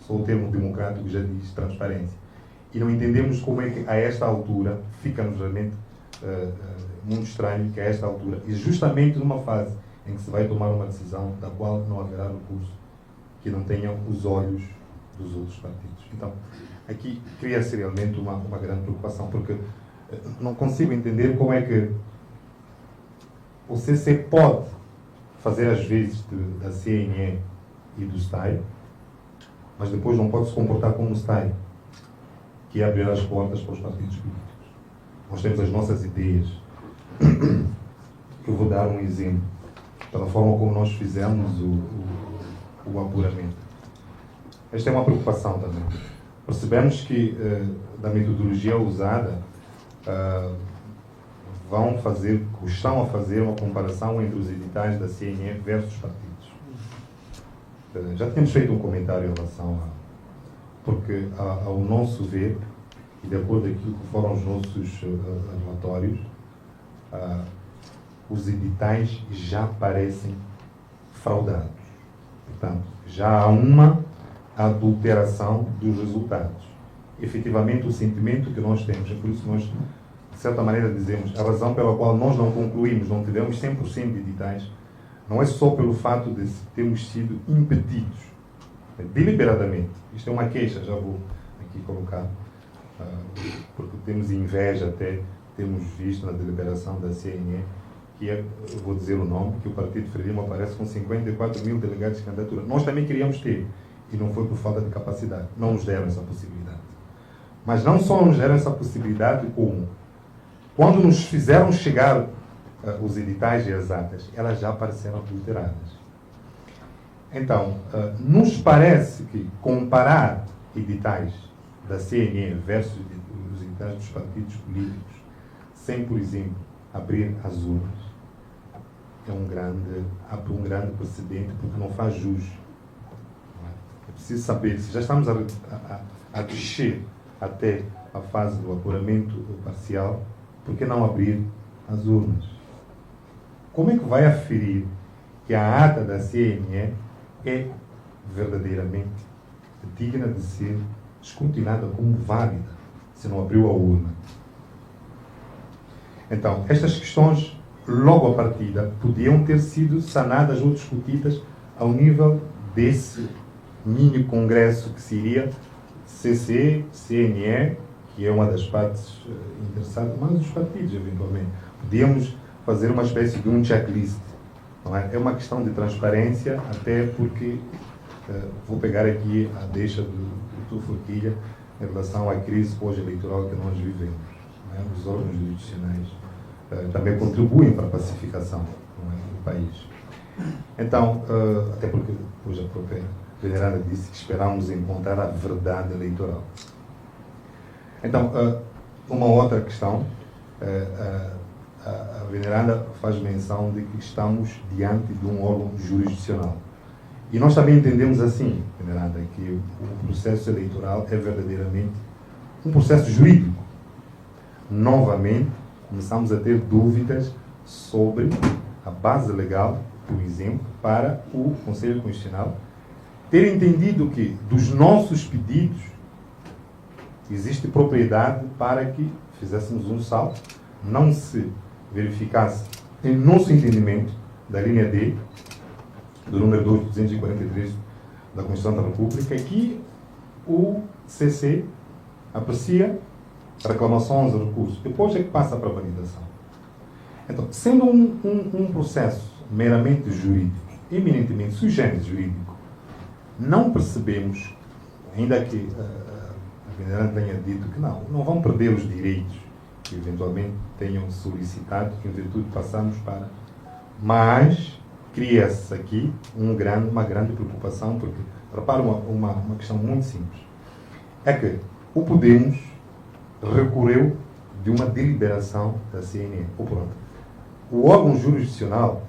Só o termo democrático já diz transparência. E não entendemos como é que, a esta altura, fica-nos realmente muito estranho que, a esta altura, e justamente numa fase em que se vai tomar uma decisão da qual não haverá recurso, que não tenham os olhos dos outros partidos. Então, aqui cria-se realmente uma grande preocupação, porque não consigo entender como é que o CC pode fazer as vezes da CNE e do STAI, mas depois não pode se comportar como o STAI, que é abrir as portas para os partidos políticos. nós temos as nossas ideias. Eu vou dar um exemplo, pela forma como nós fizemos o apuramento. Esta é uma preocupação também. Percebemos que, da metodologia usada, estão a fazer uma comparação entre os editais da CNE versus partidos. Já tínhamos feito um comentário em relação porque, ao nosso ver, e de acordo com aquilo que foram os nossos relatórios, os editais já parecem fraudados. Portanto, já há uma adulteração dos resultados. Efetivamente, o sentimento que nós temos, é por isso que nós, de certa maneira, dizemos, a razão pela qual nós não concluímos, não tivemos 100% de editais, não é só pelo fato de termos sido impedidos, deliberadamente. Isto é uma queixa, já vou aqui colocar, porque temos inveja até, temos visto na deliberação da CNE, que é, eu vou dizer o nome, que o Partido Frelimo aparece com 54 mil delegados de candidatura. Nós também queríamos ter, e não foi por falta de capacidade. Não nos deram essa possibilidade. Mas não só nos deram essa possibilidade, como quando nos fizeram chegar os editais e as atas, elas já apareceram adulteradas. Então, nos parece que comparar editais da CNE versus os editais dos partidos políticos, sem, por exemplo, abrir as urnas, abre um grande precedente, porque não faz jus. É preciso saber, se já estamos a descer até a fase do apuramento parcial, por que não abrir as urnas? Como é que vai aferir que a ata da CNE é verdadeiramente digna de ser escrutinada como válida, se não abriu a urna? Então, estas questões, logo à partida, podiam ter sido sanadas ou discutidas ao nível desse mini congresso que seria CC, CNE, que é uma das partes interessadas, mas os partidos, eventualmente. Podíamos fazer uma espécie de um checklist. Não é? É uma questão de transparência, até porque, vou pegar aqui a deixa do Dr. Forquilha em relação à crise pós-eleitoral que nós vivemos. Não é? Os órgãos jurisdicionais também contribuem para a pacificação, não é, do país. Então, até porque hoje a própria veneranda disse que esperamos encontrar a verdade eleitoral. Então, uma outra questão, a veneranda faz menção de que estamos diante de um órgão jurisdicional. E nós também entendemos assim, veneranda, que o processo eleitoral é verdadeiramente um processo jurídico. Novamente, começamos a ter dúvidas sobre a base legal, por exemplo, para o Conselho Constitucional ter entendido que dos nossos pedidos existe propriedade para que fizéssemos um salto, não se verificasse, em nosso entendimento, da linha D, do número 243 da Constituição da República, que o CC aprecia reclamações e recursos. Depois é que passa para a validação. Então, sendo um processo meramente jurídico, eminentemente sui generis jurídico, não percebemos, ainda que a veneranda tenha dito que não vão perder os direitos que eventualmente tenham solicitado, que em virtude passamos para... Mas cria-se aqui uma grande preocupação, porque, repara uma questão muito simples, é que o Podemos recorreu de uma deliberação da CNE. Pronto. O órgão jurisdicional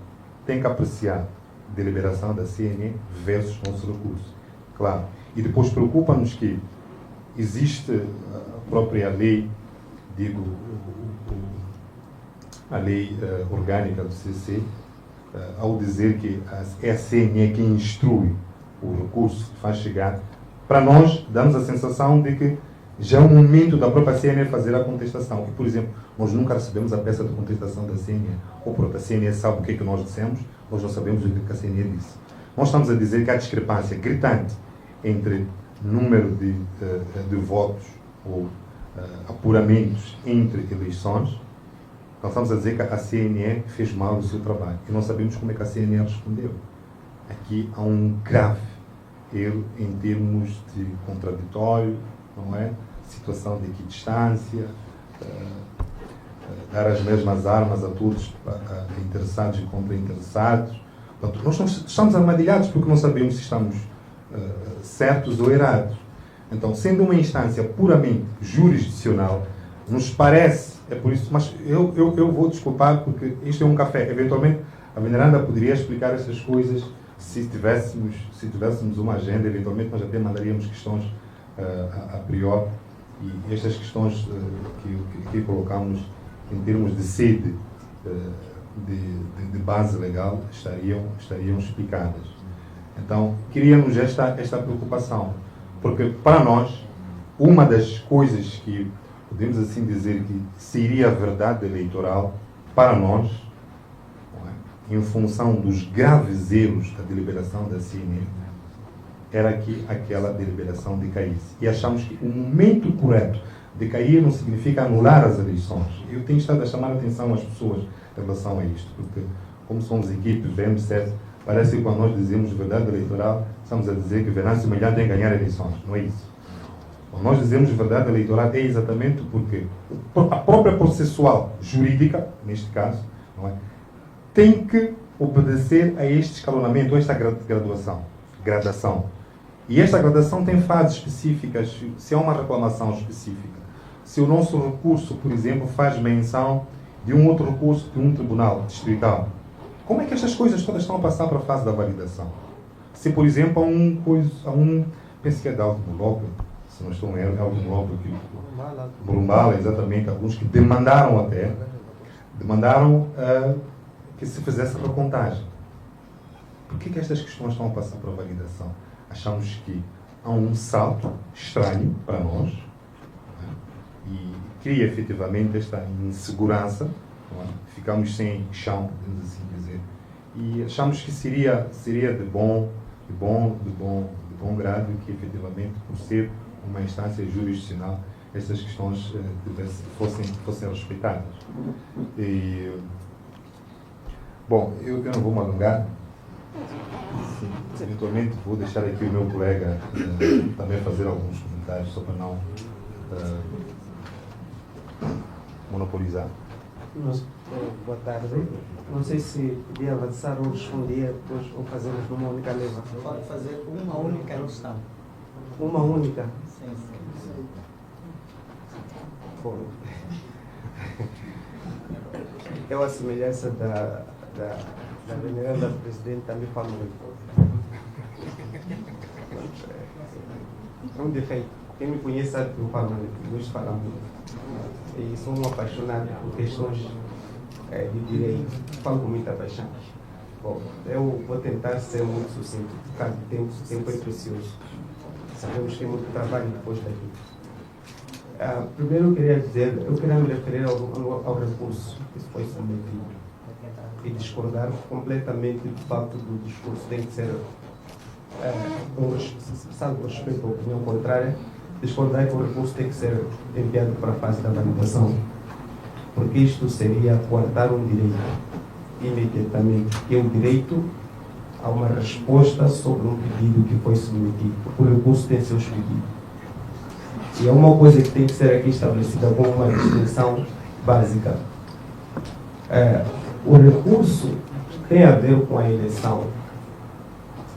tem que apreciar a deliberação da CNE versus nosso recurso. Claro. E depois preocupa-nos que existe a própria lei, a lei orgânica do CC, ao dizer que é a CNE quem instrui o recurso que faz chegar. Para nós, damos a sensação de que já é o momento da própria CNE fazer a contestação. E, por exemplo, nós nunca recebemos a peça de contestação da CNE. Ou pronto, a CNE sabe o que é que nós dissemos, nós não sabemos o que a CNE disse. Nós estamos a dizer que há discrepância gritante entre número de votos ou apuramentos entre eleições. Então estamos a dizer que a CNE fez mal o seu trabalho. E não sabemos como é que a CNE respondeu. Aqui há um grave erro em termos de contraditório, não é? Situação de equidistância. dar as mesmas armas a todos, interessados e contra interessados. Portanto, nós estamos armadilhados porque não sabemos se estamos certos ou errados. Então, sendo uma instância puramente jurisdicional, nos parece, é por isso, mas eu vou desculpar porque isto é um café. Eventualmente, a veneranda poderia explicar essas coisas se tivéssemos uma agenda, eventualmente nós até mandaríamos questões a priori, e estas questões que colocamos em termos de sede de base legal estariam explicadas. Então, criamos esta preocupação, porque para nós, uma das coisas que podemos assim dizer que seria a verdade eleitoral, para nós, em função dos graves erros da deliberação da CNE, era que aquela deliberação decaísse. E achamos que o momento correto de cair não significa anular as eleições. Eu tenho estado a chamar a atenção às pessoas em relação a isto, porque como somos equipes do MCS, parece que quando nós dizemos verdade eleitoral, estamos a dizer que Venâncio Milhão tem que ganhar eleições. Não é isso. Quando nós dizemos verdade eleitoral, é exatamente porque a própria processual jurídica, neste caso, não é, tem que obedecer a este escalonamento, a esta gradação. E esta gradação tem fases específicas. Se há uma reclamação específica, se o nosso recurso, por exemplo, faz menção de um outro recurso de um tribunal distrital, como é que estas coisas todas estão a passar para a fase da validação? Se, por exemplo, há um penso que é de Alto Mulope, se não estou em erro, é Alto Mulope, Burumbala, exatamente, alguns que demandaram que se fizesse a recontagem. Por que estas questões estão a passar para a validação? Achamos que há um salto estranho para nós, e cria efetivamente esta insegurança, ficamos sem chão, podemos assim dizer, e achamos que seria de bom grado que efetivamente, por ser uma instância jurisdicional, estas questões fossem respeitadas. Bom, eu não vou me alongar. Eventualmente vou deixar aqui o meu colega também fazer alguns comentários, só para não monopolizar. Boa tarde. Não sei se podia avançar ou responder depois ou fazermos numa única leva. Pode fazer uma única questão. Uma única? Sim, sim. Bom, eu, a semelhança da veneranda Presidente, também falo muito. É um defeito. Quem me conhece sabe que eu falo muito, Luís fala muito. E sou um apaixonado por questões de direito. Falo com muita paixão. Bom, eu vou tentar ser muito sucinto, porque o tempo é precioso. Sabemos que tem muito trabalho depois daqui. Primeiro eu queria me referir ao recurso que foi submetido e discordar completamente do facto do discurso tem que ser, salvo respeito à opinião contrária, discordar que o recurso tem que ser enviado para a fase da validação, porque isto seria coartar um direito imediatamente, que é o direito a uma resposta sobre um pedido que foi submetido. O recurso tem seus pedidos. E é uma coisa que tem que ser aqui estabelecida como uma distinção básica. O recurso tem a ver com a eleição,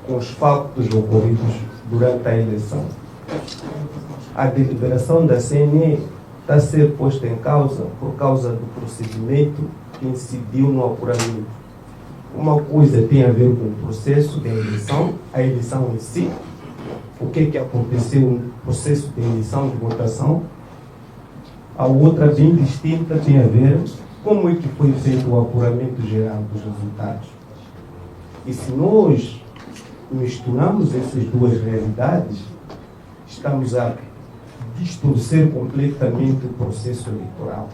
com os fatos ocorridos durante a eleição. A deliberação da CNE está a ser posta em causa por causa do procedimento que incidiu no apuramento. Uma coisa tem a ver com o processo de eleição, a eleição em si, o que aconteceu no processo de eleição de votação. A outra, bem distinta, tem a ver como é que foi feito o apuramento geral dos resultados. E se nós misturamos essas duas realidades, estamos a distorcer completamente o processo eleitoral.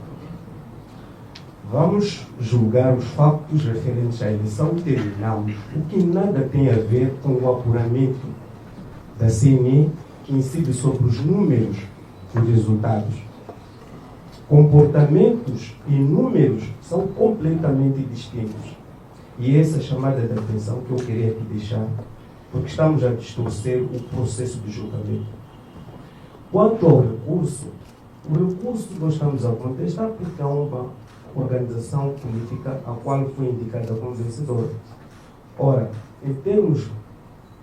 Vamos julgar os fatos referentes à eleição e terminamos, o que nada tem a ver com o apuramento da CNE, que incide sobre os números dos resultados. Comportamentos e números são completamente distintos. E essa chamada de atenção que eu queria aqui deixar, porque estamos a distorcer o processo de julgamento. Quanto ao recurso, o recurso que nós estamos a contestar porque há uma organização política a qual foi indicada como vencedora. Ora, em termos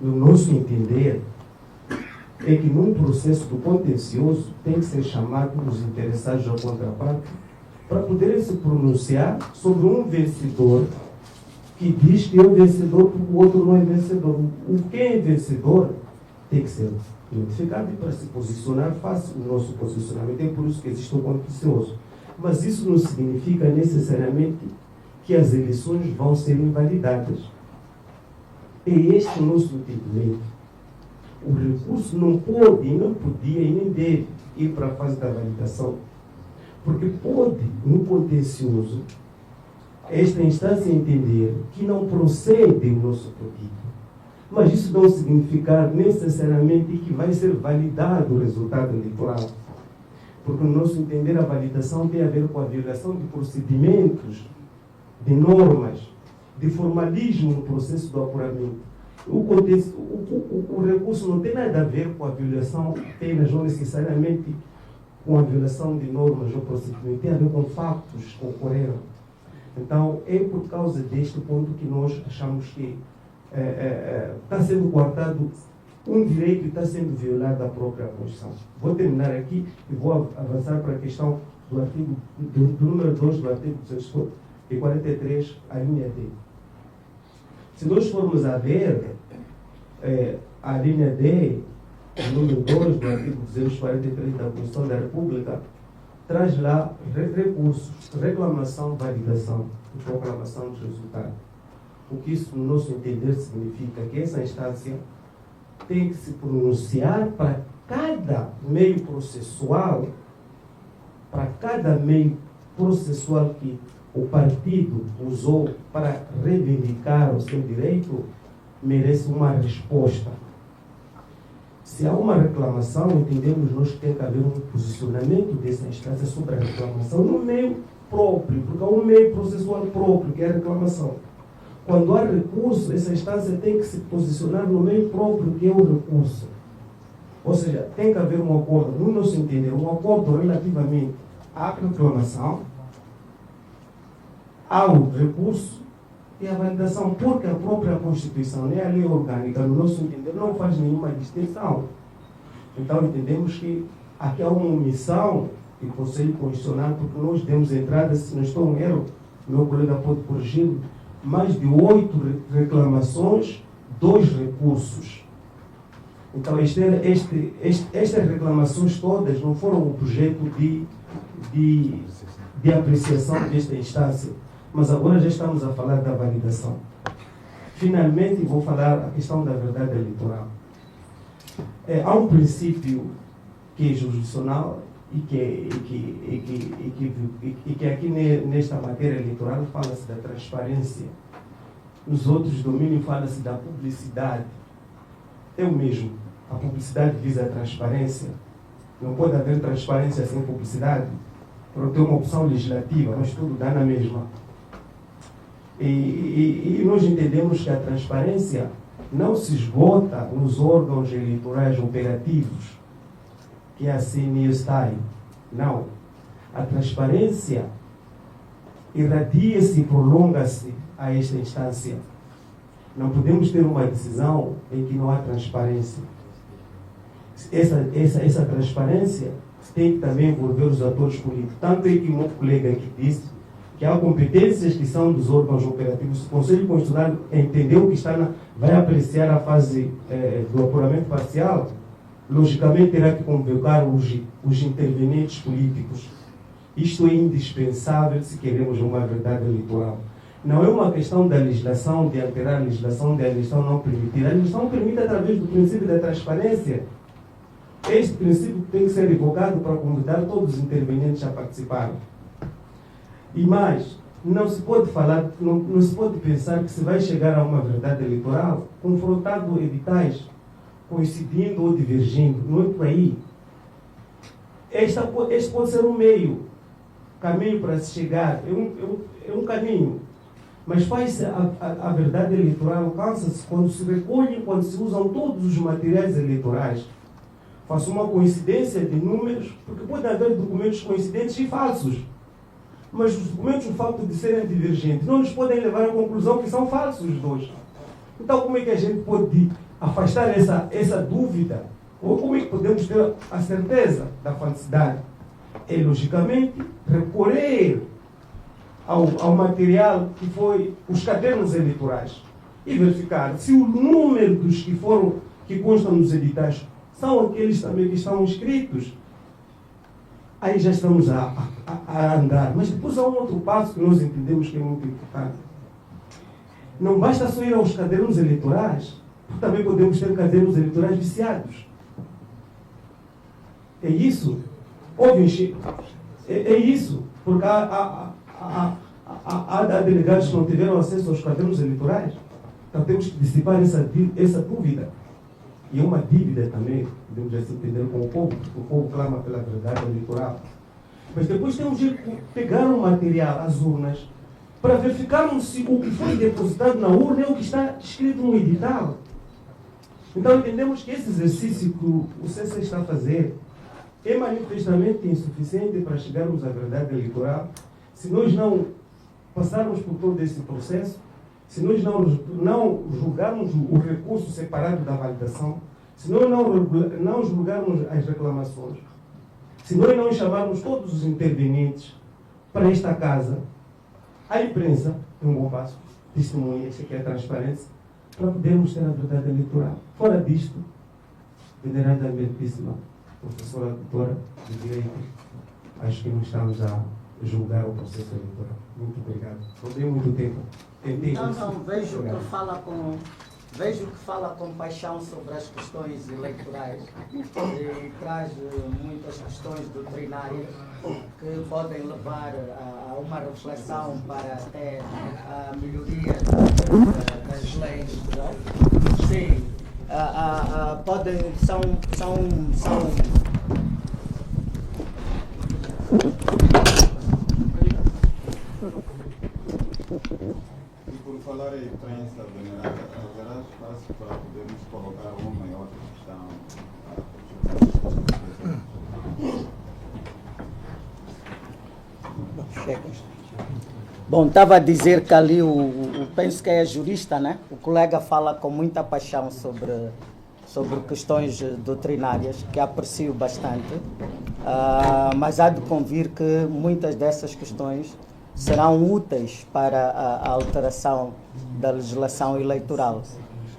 do nosso entender, é que num processo do contencioso tem que ser chamado os interessados da contraparte para poderem se pronunciar sobre um vencedor que diz que é o vencedor porque o outro não é vencedor. O quem é vencedor tem que ser identificado e para se posicionar face o nosso posicionamento. É por isso que existe um contencioso. Mas isso não significa necessariamente que as eleições vão ser invalidadas. É este o nosso entendimento. O recurso não pode, não podia e nem deve ir para a fase da validação. Porque pode, no contencioso, esta instância entender que não procede o nosso pedido. Mas isso não significa necessariamente que vai ser validado o resultado eleitoral. Porque, no nosso entender, a validação tem a ver com a violação de procedimentos, de normas, de formalismo no processo do apuramento. O recurso não tem nada a ver com a violação, apenas não necessariamente com a violação de normas ou procedimentos, tem a ver com fatos que ocorreram. Então, é por causa deste ponto que nós achamos que está sendo coartado um direito e está sendo violada a própria Constituição. Vou terminar aqui e vou avançar para a questão do artigo, do número 2 do artigo 243, a linha D. Se nós formos a ver a linha D, o número 2 do artigo 243 da Constituição da República, traz lá recursos, reclamação, validação e proclamação dos resultados. O que isso, no nosso entender, significa que essa instância tem que se pronunciar para cada meio processual, que o partido usou para reivindicar o seu direito, merece uma resposta. Se há uma reclamação, entendemos nós que tem que haver um posicionamento dessa instância sobre a reclamação no meio próprio, porque há um meio processual próprio, que é a reclamação. Quando há recurso, essa instância tem que se posicionar no meio próprio, que é o recurso. Ou seja, tem que haver um acordo, no nosso entender, um acordo relativamente à reclamação, ao recurso e à validação, porque a própria Constituição, nem a lei orgânica, no nosso entender, não faz nenhuma distinção. Então, entendemos que aqui há uma omissão do Conselho Constitucional, porque nós demos entrada, se não estou em erro, meu colega pode corrigir, mais de 8 reclamações, 2 recursos. Então, estas reclamações todas não foram objeto de apreciação desta instância, mas agora já estamos a falar da validação. Finalmente, vou falar a questão da verdade eleitoral. Há um princípio que é jurisdicional e que aqui nesta matéria eleitoral fala-se da transparência. Nos outros domínios fala-se da publicidade. É o mesmo. A publicidade visa a transparência. Não pode haver transparência sem publicidade. Para ter uma opção legislativa, mas tudo dá na mesma. E nós entendemos que a transparência não se esgota nos órgãos eleitorais operativos, que a CNE está aí. Não. A transparência irradia-se e prolonga-se a esta instância. Não podemos ter uma decisão em que não há transparência. Essa transparência tem que também envolver os atores políticos. Tanto é que o meu colega aqui disse que há competências que são dos órgãos operativos. O Conselho Constitucional entendeu que vai apreciar a fase do apuramento parcial, logicamente terá que convocar os intervenientes políticos. Isto é indispensável se queremos uma verdade eleitoral. Não é uma questão da legislação, de alterar a legislação, da legislação não permitir. A legislação permite através do princípio da transparência. Este princípio tem que ser evocado para convidar todos os intervenientes a participar. E mais, não se pode falar, não se pode pensar que se vai chegar a uma verdade eleitoral confrontando editais, coincidindo ou divergindo. Não é por aí. Este pode ser um caminho para se chegar, é um caminho. Mas faz-se a verdade eleitoral, alcança-se quando se recolhem, quando se usam todos os materiais eleitorais. Faça uma coincidência de números, porque pode haver documentos coincidentes e falsos. mas os documentos, o facto de serem divergentes, não nos podem levar à conclusão que são falsos os dois. Então, como é que a gente pode afastar essa dúvida? Ou como é que podemos ter a certeza da falsidade? É, logicamente, recorrer ao material que foi os cadernos eleitorais e verificar se o número dos que constam nos editais são aqueles também que estão inscritos. Aí já estamos a andar. Mas depois há um outro passo que nós entendemos que é muito importante. Não basta só ir aos cadernos eleitorais, porque também podemos ter cadernos eleitorais viciados. É isso. Óbvio, é isso. Porque há delegados que não tiveram acesso aos cadernos eleitorais. Então temos que dissipar essa dúvida. E é uma dívida também, podemos assim entender com o povo, porque o povo clama pela verdade eleitoral. Mas depois temos que pegar o material, as urnas, para verificarmos se o que foi depositado na urna é o que está escrito no edital. Então entendemos que esse exercício que o CC está a fazer é manifestamente insuficiente para chegarmos à verdade eleitoral se nós não passarmos por todo esse processo, se nós não julgarmos o recurso separado da validação, se nós não julgarmos as reclamações, se nós não chamarmos todos os intervenientes para esta casa, a imprensa, é um bom passo, testemunha, isso aqui é a transparência, para podermos ter a verdade eleitoral. Fora disto, veneranda emeritissima, professora doutora de Direito, acho que não estamos a julgar o processo eleitoral. Muito obrigado. Não dei muito tempo. Não, vejo que fala com paixão sobre as questões eleitorais e traz muitas questões doutrinárias que podem levar a uma reflexão para até a melhoria das leis. Sim, são E por falar em imprensa, venerada, haverá espaço para podermos colocar uma e outra questão. Bom, estava a dizer que ali penso que é jurista, né? O colega fala com muita paixão sobre questões doutrinárias, que aprecio bastante, mas há de convir que muitas dessas questões serão úteis para a alteração da legislação eleitoral.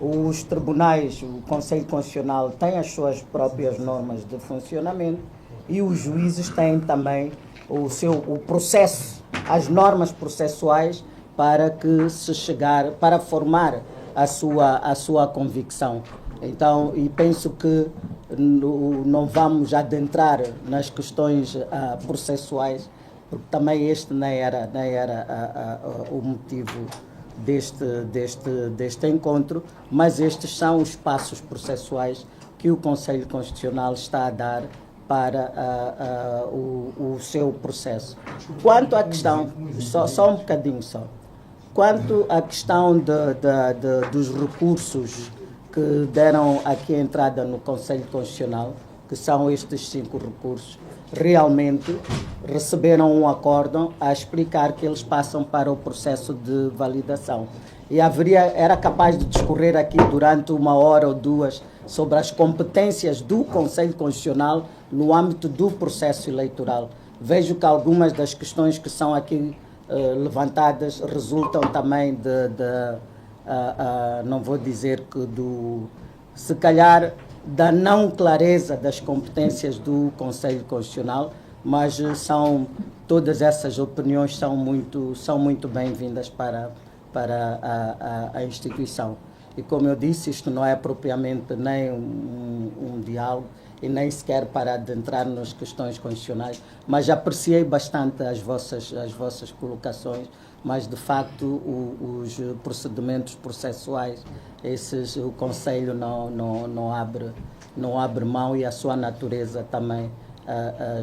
Os tribunais, o Conselho Constitucional tem as suas próprias normas de funcionamento e os juízes têm também o processo, as normas processuais para que para formar a sua convicção. Então, e penso que não vamos adentrar nas questões processuais, porque também este nem era o motivo deste encontro, mas estes são os passos processuais que o Conselho Constitucional está a dar para o seu processo. Quanto à questão, só um bocadinho só, quanto à questão dos recursos que deram aqui a entrada no Conselho Constitucional, que são estes 5 recursos, realmente receberam um acórdão a explicar que eles passam para o processo de validação. E era capaz de discorrer aqui durante 1 hora ou 2 sobre as competências do Conselho Constitucional no âmbito do processo eleitoral. Vejo que algumas das questões que são aqui levantadas resultam também não vou dizer que se calhar da não clareza das competências do Conselho Constitucional, mas todas essas opiniões são muito bem-vindas para a instituição. E como eu disse, isto não é propriamente nem um diálogo e nem sequer para adentrar nas questões constitucionais, mas apreciei bastante as vossas colocações, mas de facto os procedimentos processuais, o Conselho não abre mão e a sua natureza também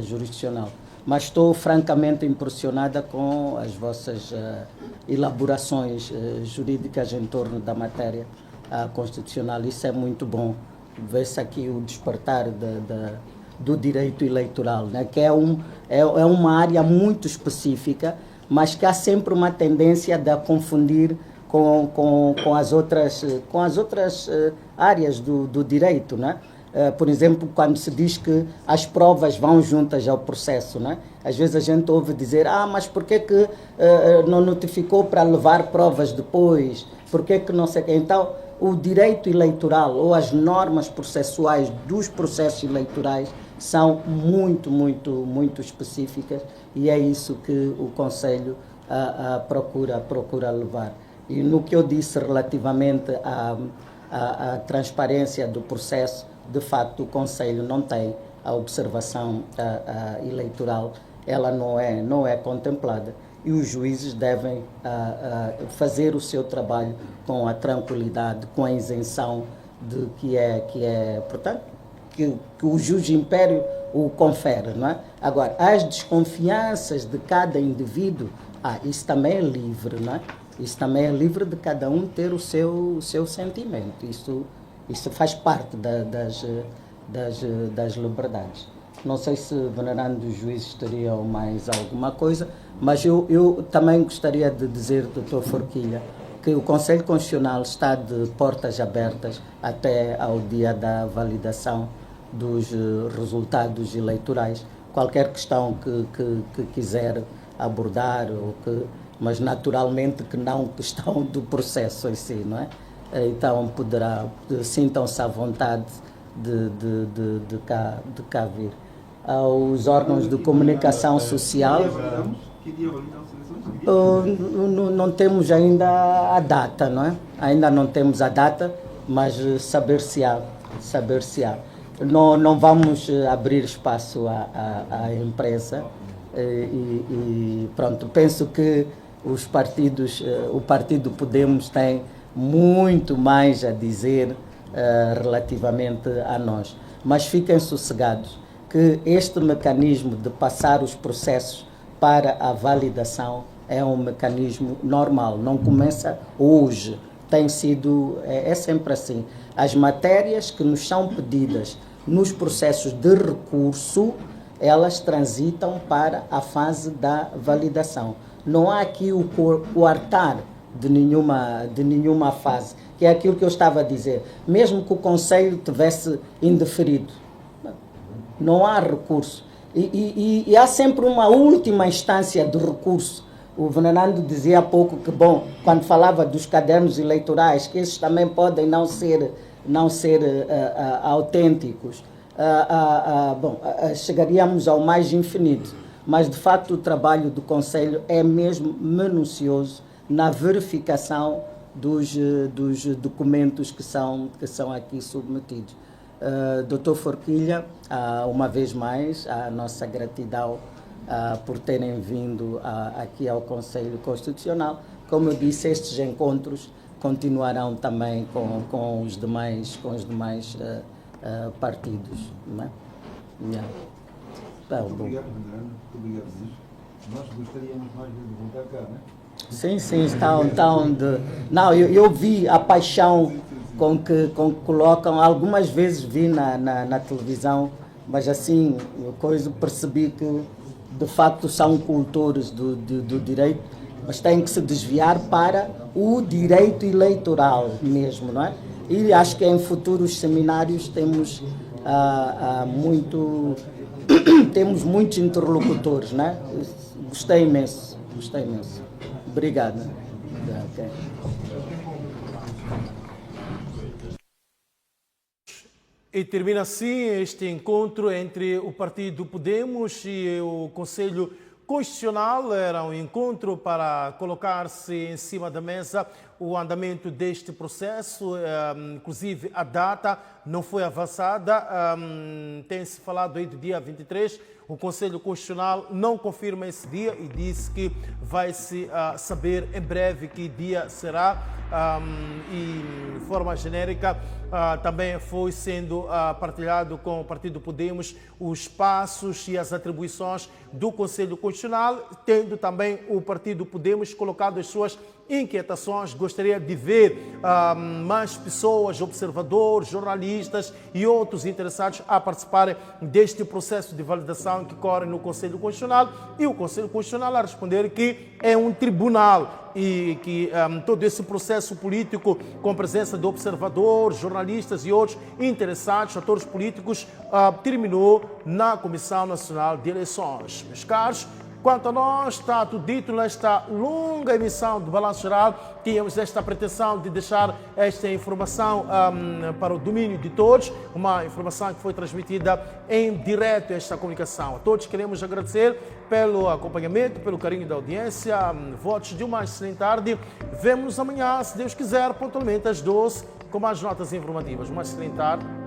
jurisdicional. Mas estou francamente impressionada com as vossas elaborações jurídicas em torno da matéria do direito eleitoral, né? Que é uma área muito específica, mas que há sempre uma tendência de a confundir com as outras áreas do direito, né? Por exemplo, quando se diz que as provas vão juntas ao processo, né? Às vezes a gente ouve dizer, mas por que não notificou para levar provas depois? Por que não sei o quê? Então, o direito eleitoral ou as normas processuais dos processos eleitorais são muito específicas, e é isso que o Conselho procura levar. E no que eu disse relativamente à transparência do processo, de facto o Conselho não tem a observação eleitoral, ela não é contemplada, e os juízes devem fazer o seu trabalho com a tranquilidade, com a isenção de que é portanto, que o jus império o confere, não é? Agora, as desconfianças de cada indivíduo, isso também é livre, não é? Isso também é livre de cada um ter o seu sentimento. Isso faz parte das liberdades. Não sei se venerando os juízes teriam mais alguma coisa, mas eu também gostaria de dizer, Dr. Forquilha, que o Conselho Constitucional está de portas abertas até ao dia da validação dos resultados eleitorais. Qualquer questão que quiser abordar, mas naturalmente que não questão do processo em si, não é? Então sintam-se à vontade de cá vir. Aos órgãos de comunicação social, não temos ainda a data, não é? Ainda não temos a data, mas saber-se-á. Não vamos abrir espaço à imprensa e pronto, penso que os partidos, o Partido Podemos tem muito mais a dizer relativamente a nós. Mas fiquem sossegados que este mecanismo de passar os processos para a validação é um mecanismo normal, não começa hoje, tem sido, é sempre assim. As matérias que nos são pedidas nos processos de recurso, elas transitam para a fase da validação. Não há aqui o coartar de nenhuma fase, que é aquilo que eu estava a dizer. Mesmo que o Conselho tivesse indeferido, não há recurso. E há sempre uma última instância de recurso. O venerando dizia há pouco que, bom, quando falava dos cadernos eleitorais, que esses também podem não ser autênticos, chegaríamos ao mais infinito. Mas, de facto, o trabalho do Conselho é mesmo minucioso na verificação dos documentos que são aqui submetidos. Dr. Forquilha, uma vez mais, a nossa gratidão por terem vindo aqui ao Conselho Constitucional. Como eu disse, estes encontros continuarão também com os demais partidos. Não é? Yeah. Então, obrigado, Fernando. Obrigado. Nós gostaríamos mais de voltar cá, não é? Sim, estão de... Não, eu vi a paixão com que colocam, algumas vezes vi na televisão, mas assim, percebi que de facto são cultores do direito, mas têm que se desviar para o direito eleitoral mesmo, não é? E acho que em futuros seminários temos muitos interlocutores, não é? Gostei imenso. Obrigado. Okay. E termina assim este encontro entre o Partido Podemos e o Conselho Constitucional. Era um encontro para colocar-se em cima da mesa o andamento deste processo, inclusive a data não foi avançada, tem-se falado aí do dia 23, o Conselho Constitucional não confirma esse dia e disse que vai-se saber em breve que dia será, e de forma genérica também foi sendo partilhado com o Partido Podemos os passos e as atribuições do Conselho Constitucional, tendo também o Partido Podemos colocado as suas inquietações. Gostaria de ver mais pessoas, observadores, jornalistas e outros interessados a participarem deste processo de validação que corre no Conselho Constitucional, e o Conselho Constitucional a responder que é um tribunal e que todo esse processo político, com presença de observadores, jornalistas e outros interessados, atores políticos, terminou na Comissão Nacional de Eleições. Meus caros, quanto a nós, está tudo dito nesta longa emissão do Balanço Geral. Tínhamos esta pretensão de deixar esta informação para o domínio de todos, uma informação que foi transmitida em direto, esta comunicação. A todos queremos agradecer pelo acompanhamento, pelo carinho da audiência. Votos de uma excelente tarde. Vemo-nos amanhã, se Deus quiser, pontualmente às 12, com mais notas informativas. Uma excelente tarde.